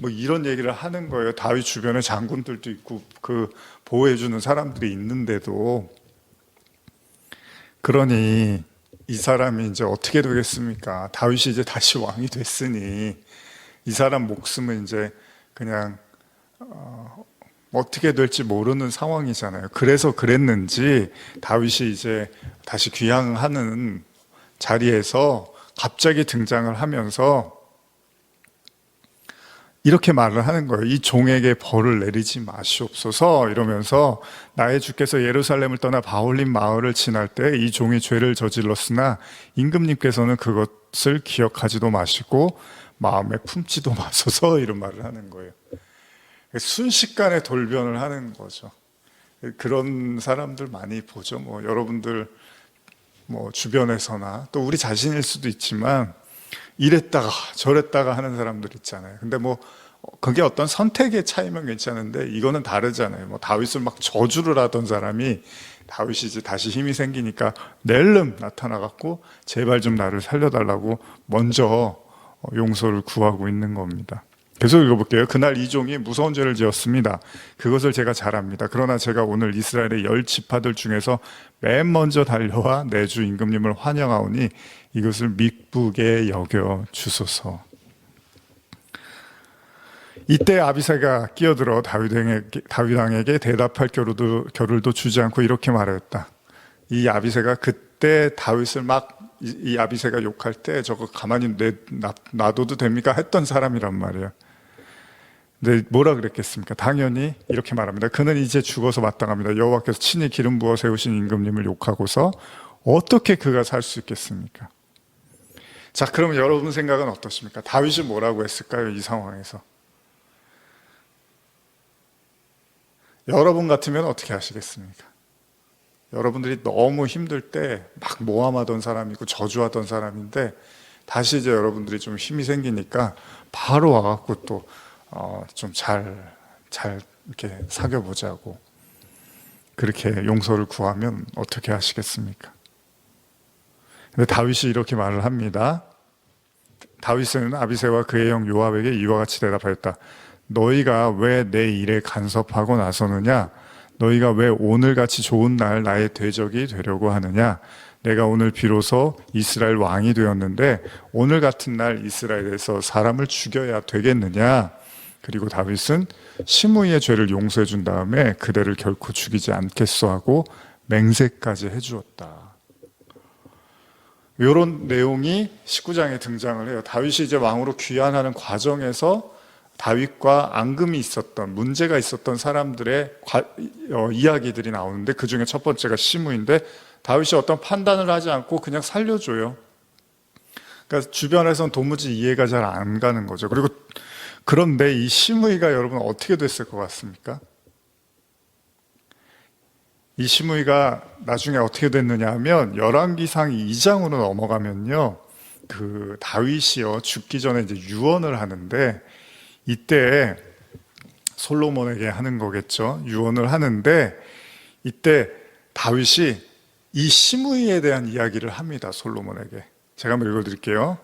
뭐 이런 얘기를 하는 거예요. 다윗 주변에 장군들도 있고 그 보호해주는 사람들이 있는데도. 그러니 이 사람이 이제 어떻게 되겠습니까? 다윗이 이제 다시 왕이 됐으니 이 사람 목숨은 이제 그냥 어떻게 될지 모르는 상황이잖아요. 그래서 그랬는지 다윗이 이제 다시 귀향하는 자리에서 갑자기 등장을 하면서 이렇게 말을 하는 거예요. 이 종에게 벌을 내리지 마시옵소서 이러면서 나의 주께서 예루살렘을 떠나 바울림 마을을 지날 때 이 종이 죄를 저질렀으나 임금님께서는 그것을 기억하지도 마시고 마음에 품지도 마소서 이런 말을 하는 거예요. 순식간에 돌변을 하는 거죠. 그런 사람들 많이 보죠. 뭐 여러분들 뭐 주변에서나 또 우리 자신일 수도 있지만 이랬다가 저랬다가 하는 사람들 있잖아요. 근데 뭐 그게 어떤 선택의 차이면 괜찮은데 이거는 다르잖아요. 뭐 다윗을 막 저주를 하던 사람이 다윗이 이제 다시 힘이 생기니까 낼름 나타나갖고 제발 좀 나를 살려달라고 먼저 용서를 구하고 있는 겁니다. 계속 읽어볼게요. 그날 이 종이 무서운 죄를 지었습니다. 그것을 제가 잘 압니다. 그러나 제가 오늘 이스라엘의 10지파들 중에서 맨 먼저 달려와 내 주 임금님을 환영하오니 이것을 미쁘게 여겨 주소서. 이때 아비새가 끼어들어 다윗왕에게 대답할 겨를도 주지 않고 이렇게 말하였다. 이 아비새가 그때 다윗을 이 아비새가 욕할 때 저거 가만히 놔둬도 됩니까? 했던 사람이란 말이에요. 근데 뭐라 그랬겠습니까? 당연히 이렇게 말합니다. 그는 이제 죽어서 마땅합니다. 여호와께서 친히 기름 부어 세우신 임금님을 욕하고서 어떻게 그가 살 수 있겠습니까? 자, 그럼 여러분 생각은 어떠십니까? 다윗이 뭐라고 했을까요? 이 상황에서. 여러분 같으면 어떻게 하시겠습니까? 여러분들이 너무 힘들 때 막 모함하던 사람이고 저주하던 사람인데 다시 이제 여러분들이 좀 힘이 생기니까 바로 와갖고 또 좀 잘 이렇게 사귀어보자고 그렇게 용서를 구하면 어떻게 하시겠습니까? 근데 다윗이 이렇게 말을 합니다. 다윗은 아비새와 그의 형 요압에게 이와 같이 대답하였다. 너희가 왜 내 일에 간섭하고 나서느냐? 너희가 왜 오늘같이 좋은 날 나의 대적이 되려고 하느냐? 내가 오늘 비로소 이스라엘 왕이 되었는데 오늘 같은 날 이스라엘에서 사람을 죽여야 되겠느냐? 그리고 다윗은 시므이의 죄를 용서해 준 다음에 그대를 결코 죽이지 않겠소 하고 맹세까지 해주었다. 이런 내용이 19장에 등장을 해요. 다윗이 이제 왕으로 귀환하는 과정에서 다윗과 앙금이 있었던 문제가 있었던 사람들의 이야기들이 나오는데 그 중에 첫 번째가 시므인데 다윗이 어떤 판단을 하지 않고 그냥 살려줘요. 그러니까 주변에서는 도무지 이해가 잘 안 가는 거죠. 그리고 그런데 이 시므이가 여러분 어떻게 됐을 것 같습니까? 이 시므이가 나중에 어떻게 됐느냐 하면 열왕기상 2장으로 넘어가면요, 그 다윗이요 죽기 전에 이제 유언을 하는데 이때 솔로몬에게 하는 거겠죠. 유언을 하는데 이때 다윗이 이 시므이에 대한 이야기를 합니다. 솔로몬에게. 제가 한번 읽어드릴게요.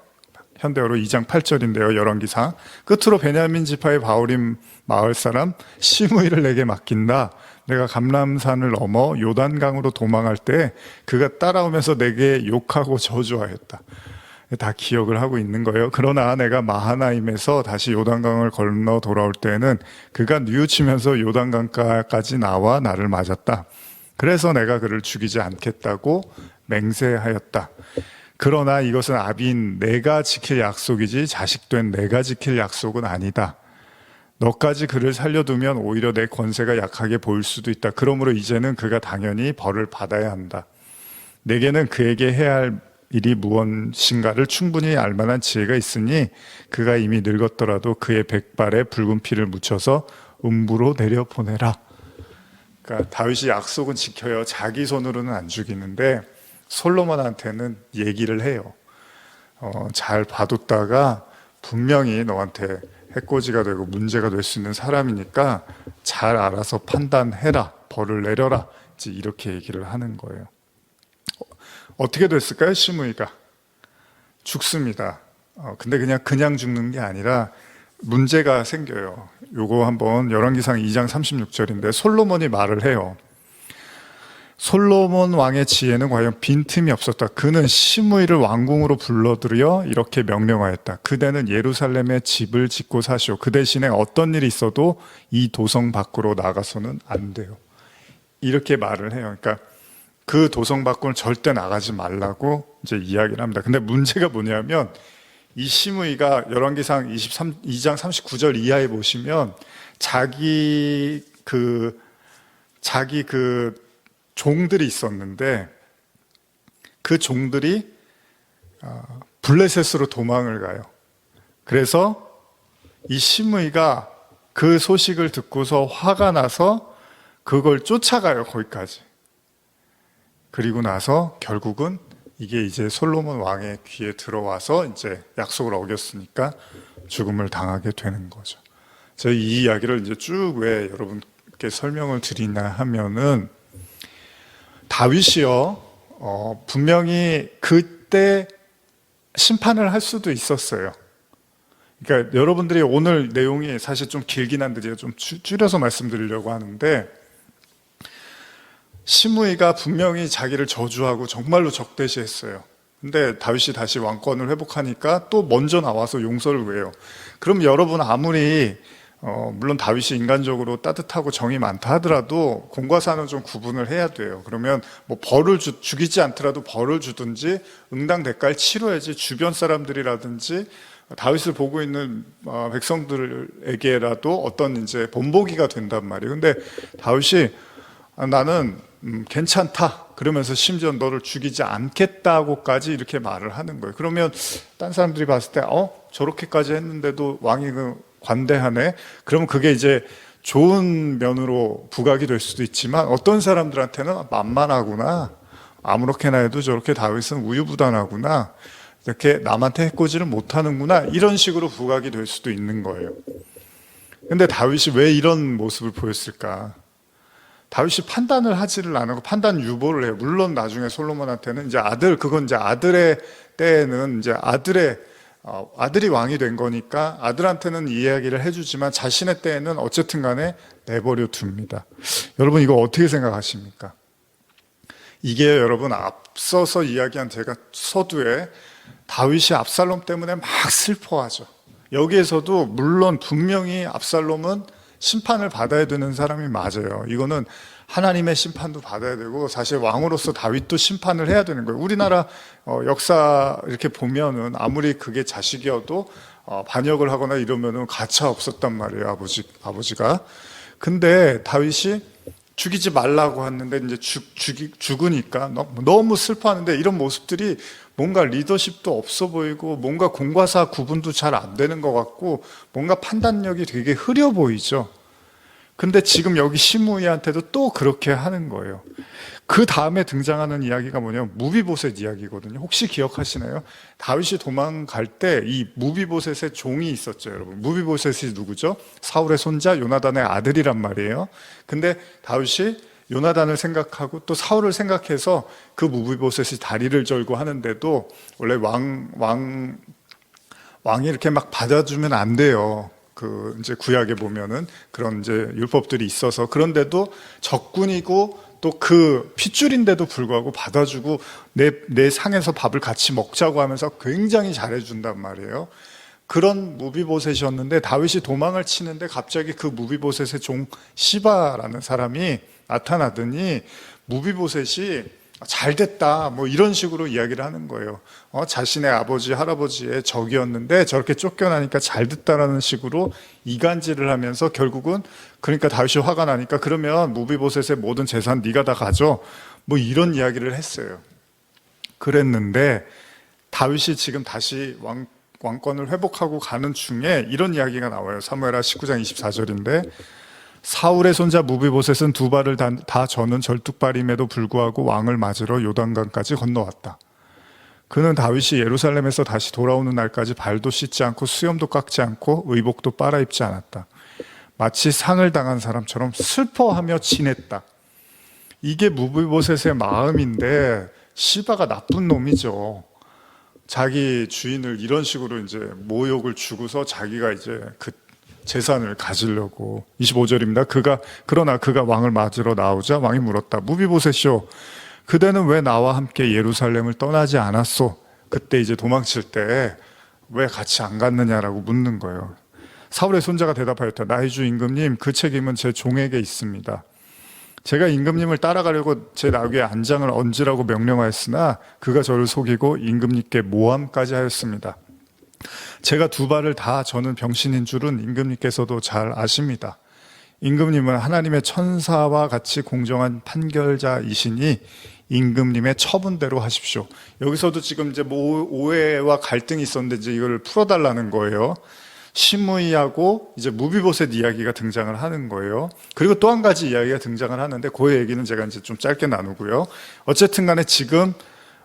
현대어로 2장 8절인데요. 열왕기상. 끝으로 베냐민 지파의 바울임 마을 사람 시므이를 내게 맡긴다. 내가 감람산을 넘어 요단강으로 도망할 때 그가 따라오면서 내게 욕하고 저주하였다. 다 기억을 하고 있는 거예요. 그러나 내가 마하나임에서 다시 요단강을 건너 돌아올 때에는 그가 뉘우치면서 요단강가까지 나와 나를 맞았다. 그래서 내가 그를 죽이지 않겠다고 맹세하였다. 그러나 이것은 아비인 내가 지킬 약속이지 자식된 내가 지킬 약속은 아니다. 너까지 그를 살려두면 오히려 내 권세가 약하게 보일 수도 있다. 그러므로 이제는 그가 당연히 벌을 받아야 한다. 내게는 그에게 해야 할 일이 무엇인가를 충분히 알만한 지혜가 있으니 그가 이미 늙었더라도 그의 백발에 붉은 피를 묻혀서 음부로 내려보내라. 그러니까 다윗이 약속은 지켜요. 자기 손으로는 안 죽이는데 솔로몬한테는 얘기를 해요. 잘 봐뒀다가 분명히 너한테 해코지가 되고 문제가 될 수 있는 사람이니까 잘 알아서 판단해라. 벌을 내려라. 이제 이렇게 얘기를 하는 거예요. 어떻게 됐을까요? 시므이가 죽습니다. 근데 그냥 죽는 게 아니라 문제가 생겨요. 요거 한번 열왕기상 2장 36절인데 솔로몬이 말을 해요. 솔로몬 왕의 지혜는 과연 빈틈이 없었다. 그는 시므이를 왕궁으로 불러들여 이렇게 명령하였다. 그대는 예루살렘에 집을 짓고 사시오. 그 대신에 어떤 일이 있어도 이 도성 밖으로 나가서는 안 돼요. 이렇게 말을 해요. 그러니까 그 도성 밖으로 절대 나가지 말라고 이제 이야기를 합니다. 근데 문제가 뭐냐면 이 시므이가 열왕기상 2장 39절 이하에 보시면 자기 그 종들이 있었는데 그 종들이 블레셋으로 도망을 가요. 그래서 이 시므이가 그 소식을 듣고서 화가 나서 그걸 쫓아가요, 거기까지. 그리고 나서 결국은 이게 이제 솔로몬 왕의 귀에 들어와서 이제 약속을 어겼으니까 죽음을 당하게 되는 거죠. 제가 이 이야기를 이제 쭉 왜 여러분께 설명을 드리나 하면은 다윗이요, 분명히 그때 심판을 할 수도 있었어요. 그러니까 여러분들이 오늘 내용이 사실 좀 길긴 한데 제가 좀 줄여서 말씀드리려고 하는데 시므이가 분명히 자기를 저주하고 정말로 적대시했어요. 근데 다윗이 다시 왕권을 회복하니까 또 먼저 나와서 용서를 구해요. 그럼 여러분 아무리 물론 다윗이 인간적으로 따뜻하고 정이 많다 하더라도 공과 사는 좀 구분을 해야 돼요. 그러면 뭐 벌을 죽이지 않더라도 벌을 주든지 응당 대가를 치러야지 주변 사람들이라든지 다윗을 보고 있는 백성들에게라도 어떤 이제 본보기가 된단 말이에요. 근데 다윗이 나는 괜찮다 그러면서 심지어 너를 죽이지 않겠다고까지 이렇게 말을 하는 거예요. 그러면 딴 사람들이 봤을 때 저렇게까지 했는데도 왕이 관대하네. 그러면 그게 이제 좋은 면으로 부각이 될 수도 있지만 어떤 사람들한테는 만만하구나, 아무렇게나 해도 저렇게 다윗은 우유부단하구나, 이렇게 남한테 해코지를 못하는구나, 이런 식으로 부각이 될 수도 있는 거예요. 근데 다윗이 왜 이런 모습을 보였을까? 다윗이 판단을 하지를 않고 판단 유보를 해요. 물론 나중에 솔로몬한테는 이제 그건 이제 아들의 때에는 이제 아들이 왕이 된 거니까 아들한테는 이야기를 해주지만 자신의 때에는 어쨌든 간에 내버려 둡니다. 여러분 이거 어떻게 생각하십니까? 이게 여러분 앞서서 이야기한 제가 서두에 다윗이 압살롬 때문에 막 슬퍼하죠. 여기에서도 물론 분명히 압살롬은 심판을 받아야 되는 사람이 맞아요. 이거는 하나님의 심판도 받아야 되고 사실 왕으로서 다윗도 심판을 해야 되는 거예요. 우리나라 역사 이렇게 보면은 아무리 그게 자식이어도 반역을 하거나 이러면은 가차 없었단 말이에요. 아버지가. 근데 다윗이 죽이지 말라고 했는데 이제 죽으니까 너무 슬퍼하는데 이런 모습들이 뭔가 리더십도 없어 보이고 뭔가 공과사 구분도 잘 안 되는 것 같고 뭔가 판단력이 되게 흐려 보이죠. 근데 지금 여기 시므이한테도 또 그렇게 하는 거예요. 그 다음에 등장하는 이야기가 뭐냐면 무비보셋 이야기거든요. 혹시 기억하시나요? 다윗이 도망갈 때 이 무비보셋의 종이 있었죠, 여러분. 무비보셋이 누구죠? 사울의 손자 요나단의 아들이란 말이에요. 근데 다윗이 요나단을 생각하고 또 사울을 생각해서 그 무비보셋이 다리를 절고 하는데도 원래 왕이 이렇게 막 받아주면 안 돼요. 이제 구약에 보면은 그런 이제 율법들이 있어서 그런데도 적군이고 또 그 핏줄인데도 불구하고 받아주고 내 상에서 밥을 같이 먹자고 하면서 굉장히 잘해준단 말이에요. 그런 무비보셋이었는데 다윗이 도망을 치는데 갑자기 그 무비보셋의 종 시바라는 사람이 나타나더니 무비보셋이 잘 됐다 뭐 이런 식으로 이야기를 하는 거예요. 자신의 아버지 할아버지의 적이었는데 저렇게 쫓겨나니까 잘 됐다라는 식으로 이간질을 하면서 결국은 그러니까 다윗이 화가 나니까 그러면 무비보셋의 모든 재산 네가 다 가져 뭐 이런 이야기를 했어요. 그랬는데 다윗이 지금 다시 왕권을 회복하고 가는 중에 이런 이야기가 나와요. 사무엘하 19장 24절인데 사울의 손자 무비보셋은 두 발을 다 저는 절뚝발임에도 불구하고 왕을 맞으러 요단강까지 건너왔다. 그는 다윗이 예루살렘에서 다시 돌아오는 날까지 발도 씻지 않고 수염도 깎지 않고 의복도 빨아입지 않았다. 마치 상을 당한 사람처럼 슬퍼하며 지냈다. 이게 무비보셋의 마음인데 시바가 나쁜 놈이죠. 자기 주인을 이런 식으로 이제 모욕을 주고서 자기가 이제 그 재산을 가지려고. 25절입니다. 그러나 그가 왕을 맞으러 나오자 왕이 물었다. 무비보셋이요, 그대는 왜 나와 함께 예루살렘을 떠나지 않았소? 그때 이제 도망칠 때 왜 같이 안 갔느냐라고 묻는 거예요. 사울의 손자가 대답하였다. 나의 주 임금님, 그 책임은 제 종에게 있습니다. 제가 임금님을 따라가려고 제 나귀에 안장을 얹으라고 명령하였으나 그가 저를 속이고 임금님께 모함까지 하였습니다. 제가 두 발을 다 저는 병신인 줄은 임금님께서도 잘 아십니다. 임금님은 하나님의 천사와 같이 공정한 판결자이시니 임금님의 처분대로 하십시오. 여기서도 지금 이제 오해와 갈등이 있었는데 이제 이걸 풀어달라는 거예요. 시므이하고 이제 무비보셋 이야기가 등장을 하는 거예요. 그리고 또 한 가지 이야기가 등장을 하는데 그 얘기는 제가 이제 좀 짧게 나누고요. 어쨌든 간에 지금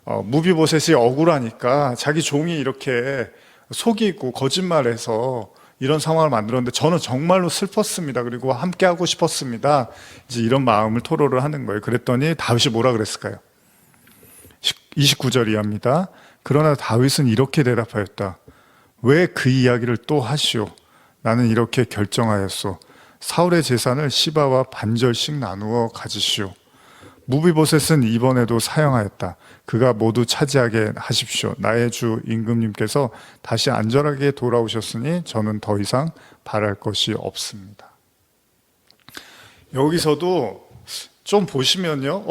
무비보셋이 억울하니까 자기 종이 이렇게 속이고 거짓말해서 이런 상황을 만들었는데 저는 정말로 슬펐습니다. 그리고 함께 하고 싶었습니다. 이제 이런 마음을 토로를 하는 거예요. 그랬더니 다윗이 뭐라 그랬을까요? 29절 이하입니다. 그러나 다윗은 이렇게 대답하였다. 왜 그 이야기를 또 하시오? 나는 이렇게 결정하였소. 사울의 재산을 시바와 반절씩 나누어 가지시오. 무비보셋은 이번에도 사형하였다. 그가 모두 차지하게 하십시오. 나의 주 임금님께서 다시 안전하게 돌아오셨으니 저는 더 이상 바랄 것이 없습니다. 여기서도 좀 보시면요,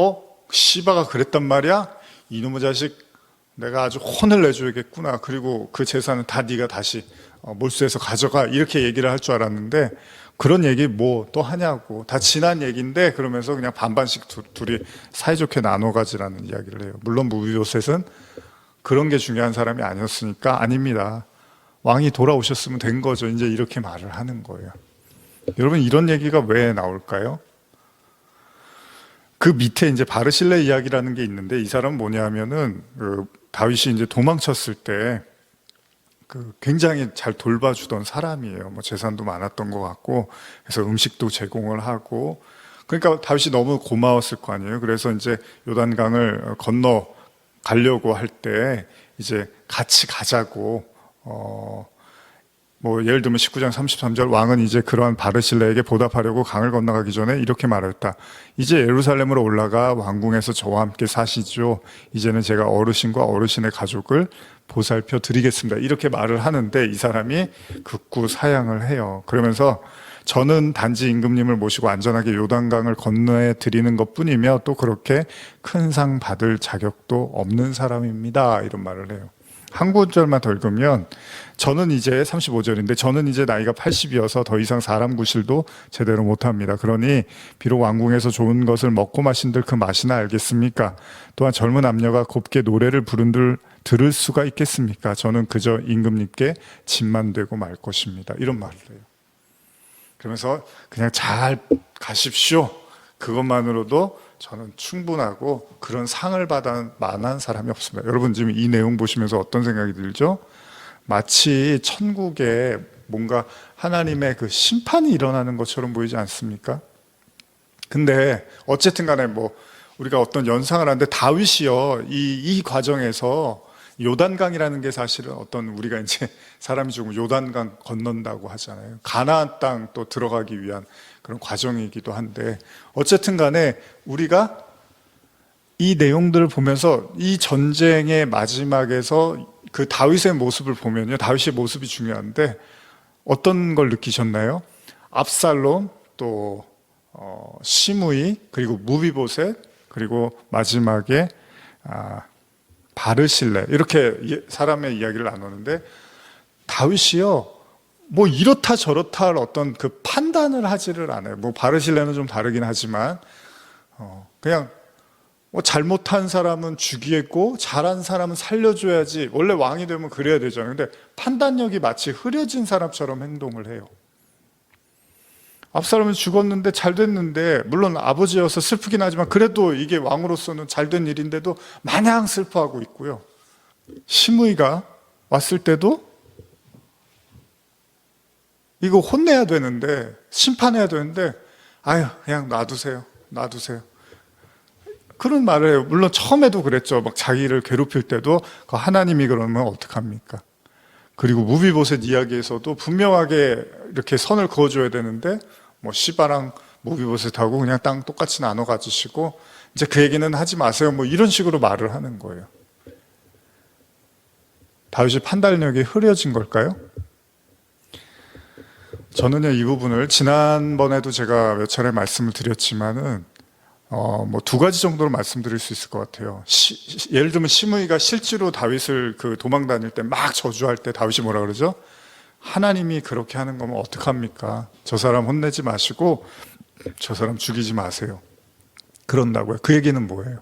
시바가 그랬단 말이야? 이놈의 자식, 내가 아주 혼을 내줘야겠구나. 그리고 그 재산은 다 네가 다시 몰수해서 가져가. 이렇게 얘기를 할 줄 알았는데 그런 얘기 뭐 또 하냐고. 다 지난 얘기인데 그러면서 그냥 반반씩 둘이 사이좋게 나눠 가지라는 이야기를 해요. 물론 무비보셋은 그런 게 중요한 사람이 아니었으니까 아닙니다. 왕이 돌아오셨으면 된 거죠. 이제 이렇게 말을 하는 거예요. 여러분, 이런 얘기가 왜 나올까요? 그 밑에 이제 바르실레 이야기라는 게 있는데 이 사람은 뭐냐면은 다윗이 이제 도망쳤을 때 굉장히 잘 돌봐주던 사람이에요. 뭐 재산도 많았던 것 같고, 그래서 음식도 제공을 하고, 그러니까 다윗이 너무 고마웠을 거 아니에요. 그래서 이제 요단강을 건너 가려고 할 때 이제 같이 가자고, 뭐 예를 들면 19장 33절, 왕은 이제 그러한 바르실레에게 보답하려고 강을 건너가기 전에 이렇게 말했다. 이제 예루살렘으로 올라가 왕궁에서 저와 함께 사시죠. 이제는 제가 어르신과 어르신의 가족을 보살펴 드리겠습니다. 이렇게 말을 하는데 이 사람이 극구 사양을 해요. 그러면서 저는 단지 임금님을 모시고 안전하게 요단강을 건너에 드리는 것뿐이며 또 그렇게 큰 상 받을 자격도 없는 사람입니다. 이런 말을 해요. 한 구절만 더 읽으면 저는 이제 35절인데 저는 이제 나이가 80이어서 더 이상 사람 구실도 제대로 못합니다. 그러니 비록 왕궁에서 좋은 것을 먹고 마신들 그 맛이나 알겠습니까? 또한 젊은 남녀가 곱게 노래를 부른들 들을 수가 있겠습니까? 저는 그저 임금님께 짐만 되고 말 것입니다. 이런 말을 해요. 그러면서 그냥 잘 가십시오. 그것만으로도 저는 충분하고 그런 상을 받을 만한 사람이 없습니다. 여러분 지금 이 내용 보시면서 어떤 생각이 들죠? 마치 천국에 뭔가 하나님의 그 심판이 일어나는 것처럼 보이지 않습니까? 근데 어쨌든 간에 뭐 우리가 어떤 연상을 하는데 다윗이요, 이 과정에서 요단강이라는 게 사실은 어떤 우리가 이제 사람이 죽으면 요단강 건넌다고 하잖아요. 가나안 땅 또 들어가기 위한 그런 과정이기도 한데 어쨌든 간에 우리가 이 내용들을 보면서 이 전쟁의 마지막에서 그 다윗의 모습을 보면요, 다윗의 모습이 중요한데 어떤 걸 느끼셨나요? 압살롬, 또 시므이, 그리고 무비보셋, 그리고 마지막에 바르실레, 이렇게 사람의 이야기를 나누는데 다윗이요, 뭐 이렇다 저렇다 할 어떤 그 판단을 하지를 않아요. 뭐 바르실레는 좀 다르긴 하지만 그냥 뭐 잘못한 사람은 죽이겠고 잘한 사람은 살려줘야지, 원래 왕이 되면 그래야 되잖아요. 근데 판단력이 마치 흐려진 사람처럼 행동을 해요. 압살롬은 죽었는데 잘 됐는데, 물론 아버지여서 슬프긴 하지만 그래도 이게 왕으로서는 잘된 일인데도 마냥 슬퍼하고 있고요. 시므이가 왔을 때도 이거 혼내야 되는데, 심판해야 되는데, 아유 그냥 놔두세요. 그런 말을 해요. 물론 처음에도 그랬죠. 막 자기를 괴롭힐 때도 그 하나님이 그러면 어떡합니까? 그리고 무비보셋 이야기에서도 분명하게 이렇게 선을 그어줘야 되는데 뭐 시바랑 무비보셋하고 그냥 땅 똑같이 나눠 가지시고 이제 그 얘기는 하지 마세요. 뭐 이런 식으로 말을 하는 거예요. 다윗이 판단력이 흐려진 걸까요? 저는요, 이 부분을 지난번에도 제가 몇 차례 말씀을 드렸지만은 뭐 두 가지 정도로 말씀드릴 수 있을 것 같아요. 예를 들면 시므이가 실제로 다윗을 그 도망 다닐 때 막 저주할 때 다윗이 뭐라 그러죠? 하나님이 그렇게 하는 거면 어떡합니까? 저 사람 혼내지 마시고 저 사람 죽이지 마세요. 그런다고요. 그 얘기는 뭐예요?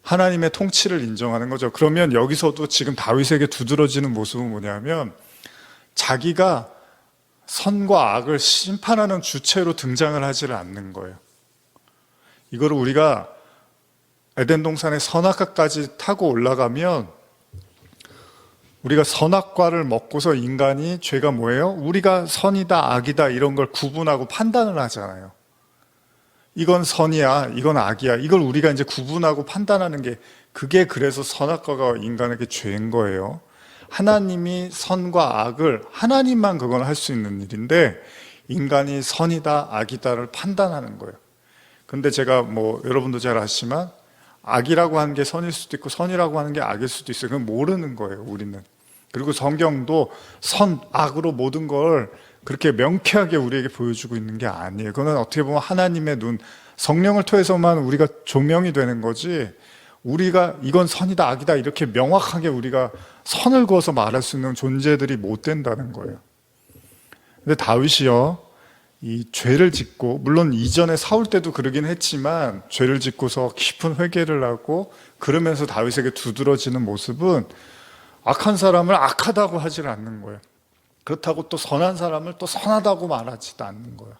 하나님의 통치를 인정하는 거죠. 그러면 여기서도 지금 다윗에게 두드러지는 모습은 뭐냐면 자기가 선과 악을 심판하는 주체로 등장을 하지를 않는 거예요. 이거를 우리가 에덴 동산의 선악과까지 타고 올라가면 우리가 선악과를 먹고서 인간이 죄가 뭐예요? 우리가 선이다 악이다 이런 걸 구분하고 판단을 하잖아요. 이건 선이야, 이건 악이야. 이걸 우리가 이제 구분하고 판단하는 게 그게 그래서 선악과가 인간에게 죄인 거예요. 하나님이 선과 악을 하나님만 그건 할 수 있는 일인데 인간이 선이다 악이다를 판단하는 거예요. 근데 제가 뭐 여러분도 잘 아시지만 악이라고 하는 게 선일 수도 있고 선이라고 하는 게 악일 수도 있어요. 그건 모르는 거예요, 우리는. 그리고 성경도 선, 악으로 모든 걸 그렇게 명쾌하게 우리에게 보여주고 있는 게 아니에요. 그거는 어떻게 보면 하나님의 눈, 성령을 통해서만 우리가 조명이 되는 거지 우리가 이건 선이다 악이다 이렇게 명확하게 우리가 선을 그어서 말할 수 있는 존재들이 못 된다는 거예요. 근데 다윗이요, 이 죄를 짓고, 물론 이전에 사울 때도 그러긴 했지만 죄를 짓고서 깊은 회개를 하고 그러면서 다윗에게 두드러지는 모습은 악한 사람을 악하다고 하질 않는 거예요. 그렇다고 또 선한 사람을 또 선하다고 말하지도 않는 거예요.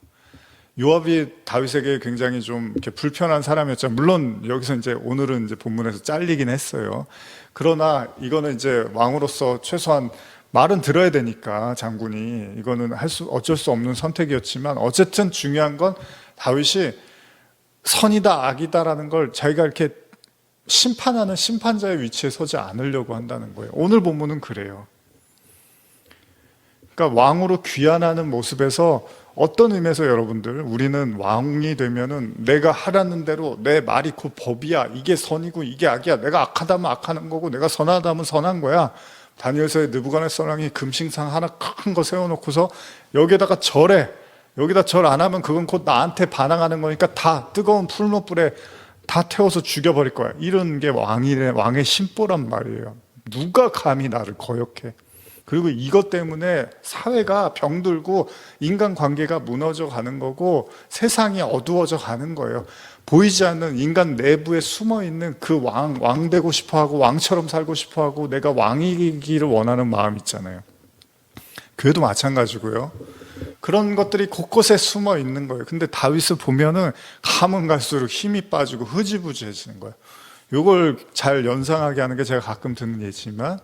요압이 다윗에게 굉장히 좀 이렇게 불편한 사람이었죠. 물론 여기서 이제 오늘은 이제 본문에서 잘리긴 했어요. 그러나 이거는 이제 왕으로서 최소한 말은 들어야 되니까 장군이 이거는 어쩔 수 없는 선택이었지만 어쨌든 중요한 건 다윗이 선이다 악이다라는 걸 자기가 이렇게 심판하는 심판자의 위치에 서지 않으려고 한다는 거예요. 오늘 본문은 그래요. 그러니까 왕으로 귀환하는 모습에서 어떤 의미에서 여러분들 우리는 왕이 되면은 내가 하라는 대로 내 말이 곧 법이야. 이게 선이고 이게 악이야. 내가 악하다면 악하는 거고 내가 선하다면 선한 거야. 다니엘서의 느부갓네살 왕이 금신상 하나 큰 거 세워놓고서 여기에다가 절해. 여기다 절 안 하면 그건 곧 나한테 반항하는 거니까 다 뜨거운 풀무불에 다 태워서 죽여버릴 거야. 이런 게 왕의 심보란 말이에요. 누가 감히 나를 거역해. 그리고 이것 때문에 사회가 병들고 인간관계가 무너져 가는 거고 세상이 어두워져 가는 거예요. 보이지 않는 인간 내부에 숨어있는 그 왕 되고 싶어하고 왕처럼 살고 싶어하고 내가 왕이기를 원하는 마음 있잖아요. 교회도 마찬가지고요. 그런 것들이 곳곳에 숨어 있는 거예요. 근데 다윗을 보면은 가면 갈수록 힘이 빠지고 흐지부지해지는 거예요. 이걸 잘 연상하게 하는 게 제가 가끔 듣는 예지만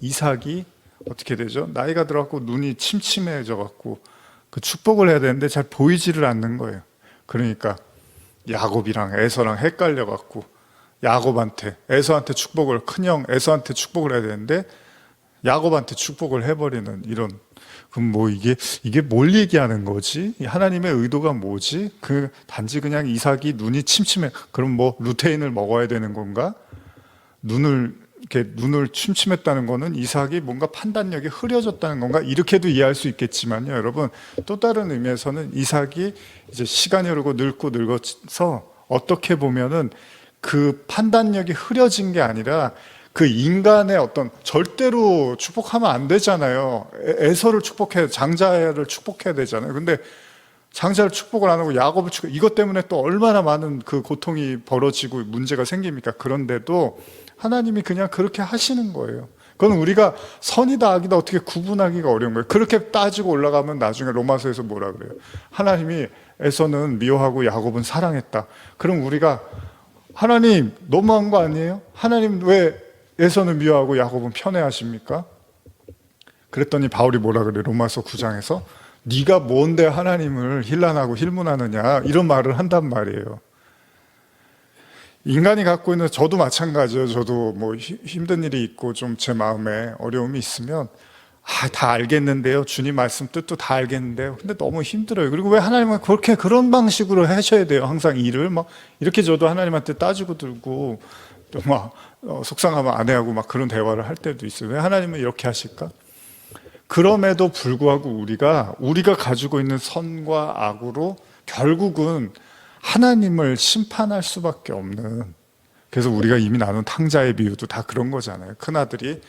이삭이 어떻게 되죠? 나이가 들어갖고 눈이 침침해져 갖고 그 축복을 해야 되는데 잘 보이지를 않는 거예요. 그러니까 야곱이랑 에서랑 헷갈려 갖고 야곱한테 에서한테 축복을 큰형 에서한테 축복을 해야 되는데 야곱한테 축복을 해버리는 이런. 그럼 뭐 이게 뭘 얘기하는 거지? 하나님의 의도가 뭐지? 단지 그냥 이삭이 눈이 침침해. 그럼 뭐 루테인을 먹어야 되는 건가? 눈을 침침했다는 거는 이삭이 뭔가 판단력이 흐려졌다는 건가? 이렇게도 이해할 수 있겠지만요, 여러분. 또 다른 의미에서는 이삭이 이제 시간이 흐르고 늙어서 어떻게 보면은 그 판단력이 흐려진 게 아니라 그 인간의 어떤 절대로 축복하면 안 되잖아요. 에서를 장자를 축복해야 되잖아요. 근데 장자를 축복을 안 하고 야곱을 이것 때문에 또 얼마나 많은 그 고통이 벌어지고 문제가 생깁니까? 그런데도 하나님이 그냥 그렇게 하시는 거예요. 그건 우리가 선이다 악이다 어떻게 구분하기가 어려운 거예요. 그렇게 따지고 올라가면 나중에 로마서에서 뭐라 그래요? 하나님이 에서는 미워하고 야곱은 사랑했다. 그럼 우리가 하나님 너무한 거 아니에요? 하나님 왜 에서는 미워하고 야곱은 편애하십니까? 그랬더니 바울이 뭐라 그래요? 로마서 9장에서 네가 뭔데 하나님을 힐난하고 힐문하느냐 이런 말을 한단 말이에요. 인간이 갖고 있는, 저도 마찬가지예요. 저도 뭐 힘든 일이 있고 좀 제 마음에 어려움이 있으면 다 알겠는데요. 주님 말씀 뜻도 다 알겠는데요. 근데 너무 힘들어요. 그리고 왜 하나님은 그렇게 그런 방식으로 하셔야 돼요? 항상 일을 막 이렇게 저도 하나님한테 따지고 들고 또 막 속상하면 아내하고 막 그런 대화를 할 때도 있어요. 왜 하나님은 이렇게 하실까? 그럼에도 불구하고 우리가 가지고 있는 선과 악으로 결국은 하나님을 심판할 수밖에 없는, 그래서 우리가 이미 나눈 탕자의 비유도 다 그런 거잖아요. 큰아들이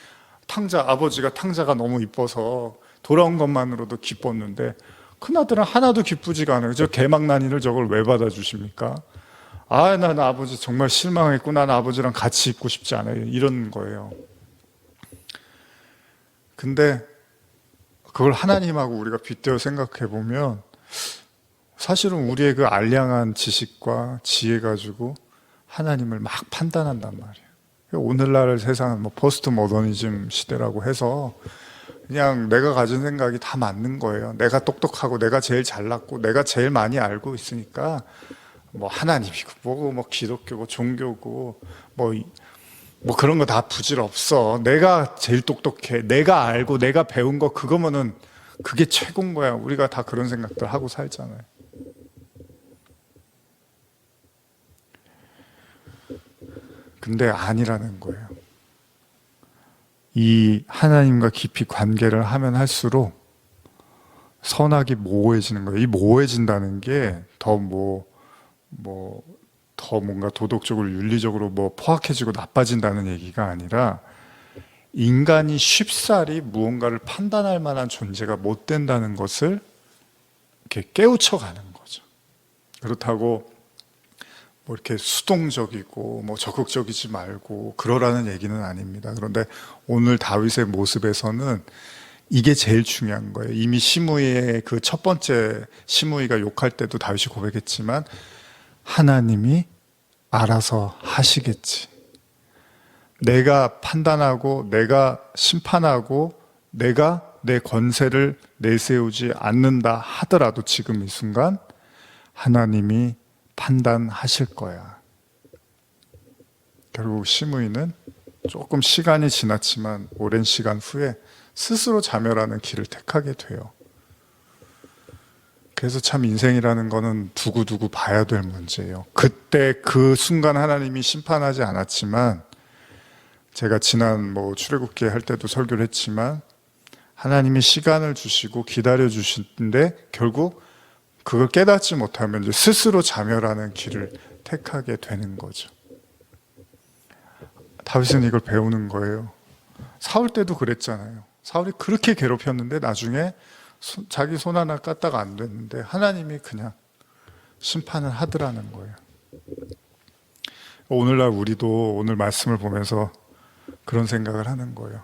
아버지가 탕자가 너무 이뻐서 돌아온 것만으로도 기뻤는데 큰아들은 하나도 기쁘지가 않아요. 저 개망난이를 저걸 왜 받아주십니까? 난 아버지 정말 실망했고 난 아버지랑 같이 있고 싶지 않아요. 이런 거예요. 근데 그걸 하나님하고 우리가 빗대어 생각해 보면 사실은 우리의 그 알량한 지식과 지혜 가지고 하나님을 막 판단한단 말이에요. 오늘날 세상은 뭐 포스트 모더니즘 시대라고 해서 그냥 내가 가진 생각이 다 맞는 거예요. 내가 똑똑하고 내가 제일 잘났고 내가 제일 많이 알고 있으니까 뭐 하나님이고 뭐고 뭐 기독교고 종교고 뭐 그런 거 다 부질없어. 내가 제일 똑똑해. 내가 알고 내가 배운 거 그거면은 그게 최고인 거야. 우리가 다 그런 생각들 하고 살잖아요. 근데 아니라는 거예요. 이 하나님과 깊이 관계를 하면 할수록 선악이 모호해지는 거예요. 이 모호해진다는 게 더 뭔가 도덕적으로 윤리적으로 뭐 포악해지고 나빠진다는 얘기가 아니라 인간이 쉽사리 무언가를 판단할 만한 존재가 못 된다는 것을 이렇게 깨우쳐가는 거죠. 그렇다고 뭐 이렇게 수동적이고 뭐 적극적이지 말고 그러라는 얘기는 아닙니다. 그런데 오늘 다윗의 모습에서는 이게 제일 중요한 거예요. 이미 시므이의 그 첫 번째 시므이가 욕할 때도 다윗이 고백했지만 하나님이 알아서 하시겠지. 내가 판단하고 내가 심판하고 내가 내 권세를 내세우지 않는다 하더라도 지금 이 순간 하나님이 판단하실 거야. 결국 시므이는 조금 시간이 지났지만 오랜 시간 후에 스스로 자멸하는 길을 택하게 돼요. 그래서 참 인생이라는 거는 두고두고 봐야 될 문제예요. 그때 그 순간 하나님이 심판하지 않았지만 제가 지난 출애굽기 할 때도 설교를 했지만 하나님이 시간을 주시고 기다려 주시는데 결국 그걸 깨닫지 못하면 이제 스스로 자멸하는 길을 택하게 되는 거죠. 다윗은 이걸 배우는 거예요. 사울 때도 그랬잖아요. 사울이 그렇게 괴롭혔는데 나중에 자기 손 하나 깠다가 안 됐는데 하나님이 그냥 심판을 하더라는 거예요. 오늘날 우리도 오늘 말씀을 보면서 그런 생각을 하는 거예요.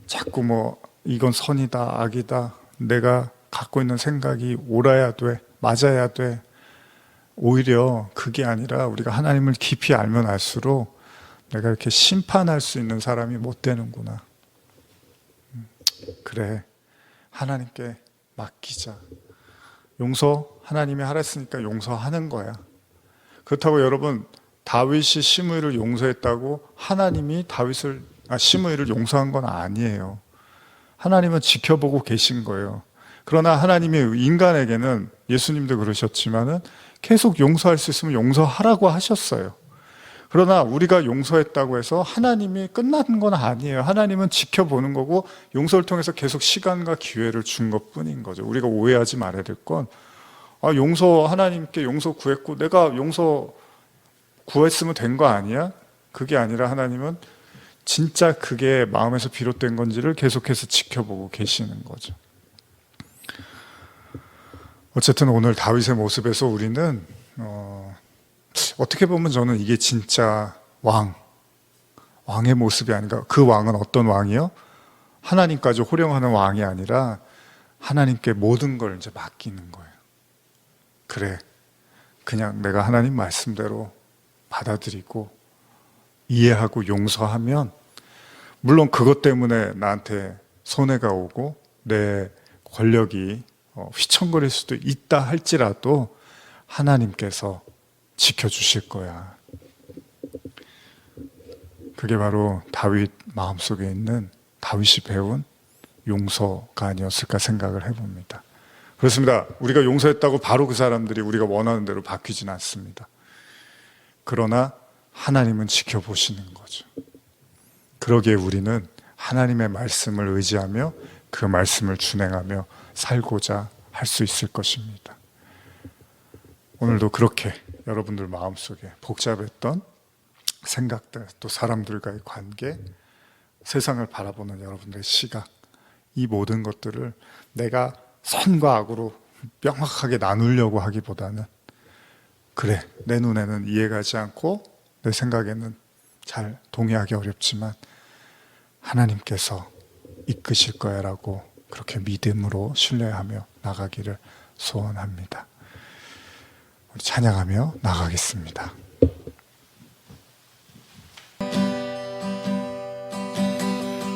자꾸 이건 선이다, 악이다, 내가 갖고 있는 생각이 옳아야 돼, 맞아야 돼. 오히려 그게 아니라 우리가 하나님을 깊이 알면 알수록 내가 이렇게 심판할 수 있는 사람이 못 되는구나. 그래, 하나님께 맡기자. 하나님이 하랬으니까 용서하는 거야. 그렇다고 여러분, 다윗이 시므이를 용서했다고 하나님이 시므이를 용서한 건 아니에요. 하나님은 지켜보고 계신 거예요. 그러나 하나님이 인간에게는, 예수님도 그러셨지만은 계속 용서할 수 있으면 용서하라고 하셨어요. 그러나 우리가 용서했다고 해서 하나님이 끝난 건 아니에요. 하나님은 지켜보는 거고 용서를 통해서 계속 시간과 기회를 준 것뿐인 거죠. 우리가 오해하지 말아야 될 건, 하나님께 용서 구했고 내가 용서 구했으면 된 거 아니야? 그게 아니라 하나님은 진짜 그게 마음에서 비롯된 건지를 계속해서 지켜보고 계시는 거죠. 어쨌든 오늘 다윗의 모습에서 우리는 어떻게 보면 저는 이게 진짜 왕의 모습이 아닌가. 그 왕은 어떤 왕이요? 하나님까지 호령하는 왕이 아니라 하나님께 모든 걸 이제 맡기는 거예요. 그래, 그냥 내가 하나님 말씀대로 받아들이고 이해하고 용서하면 물론 그것 때문에 나한테 손해가 오고 내 권력이 휘청거릴 수도 있다 할지라도 하나님께서 지켜주실 거야. 그게 바로 다윗 마음속에 있는 다윗이 배운 용서가 아니었을까 생각을 해봅니다. 그렇습니다. 우리가 용서했다고 바로 그 사람들이 우리가 원하는 대로 바뀌지는 않습니다. 그러나 하나님은 지켜보시는 거죠. 그러기에 우리는 하나님의 말씀을 의지하며 그 말씀을 준행하며 살고자 할 수 있을 것입니다. 오늘도 그렇게 여러분들 마음속에 복잡했던 생각들, 또 사람들과의 관계, 세상을 바라보는 여러분들의 시각, 이 모든 것들을 내가 선과 악으로 명확하게 나누려고 하기보다는, 그래, 내 눈에는 이해가지 않고 내 생각에는 잘 동의하기 어렵지만 하나님께서 이끄실 거야 라고 그렇게 믿음으로 신뢰하며 나가기를 소원합니다. 우리 찬양하며 나가겠습니다.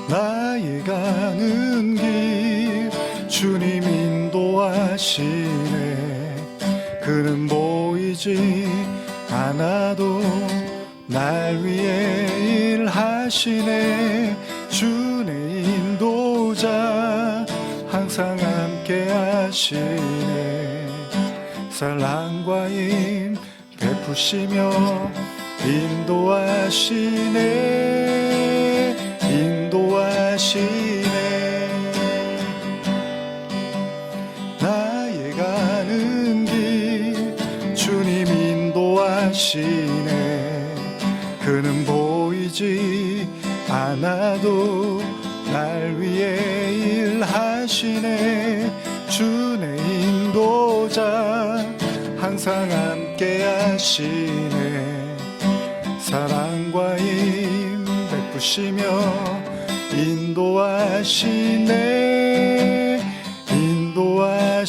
나의 가는 길 주님 인도하시네. 그는 보이지 않아도 날 위해 일하시네. 주의 인도자 항상 함께 하시네. 사랑과 힘 베푸시며 인도하시네. 인도하시네. 나의 가는 길 주님 인도하시네. 그는 보이지 않아도 날 위해 일하시네. 주의 인도자 항상 함께 하시네. 사랑과 힘 베푸시며 인도하시네. 인도하시네.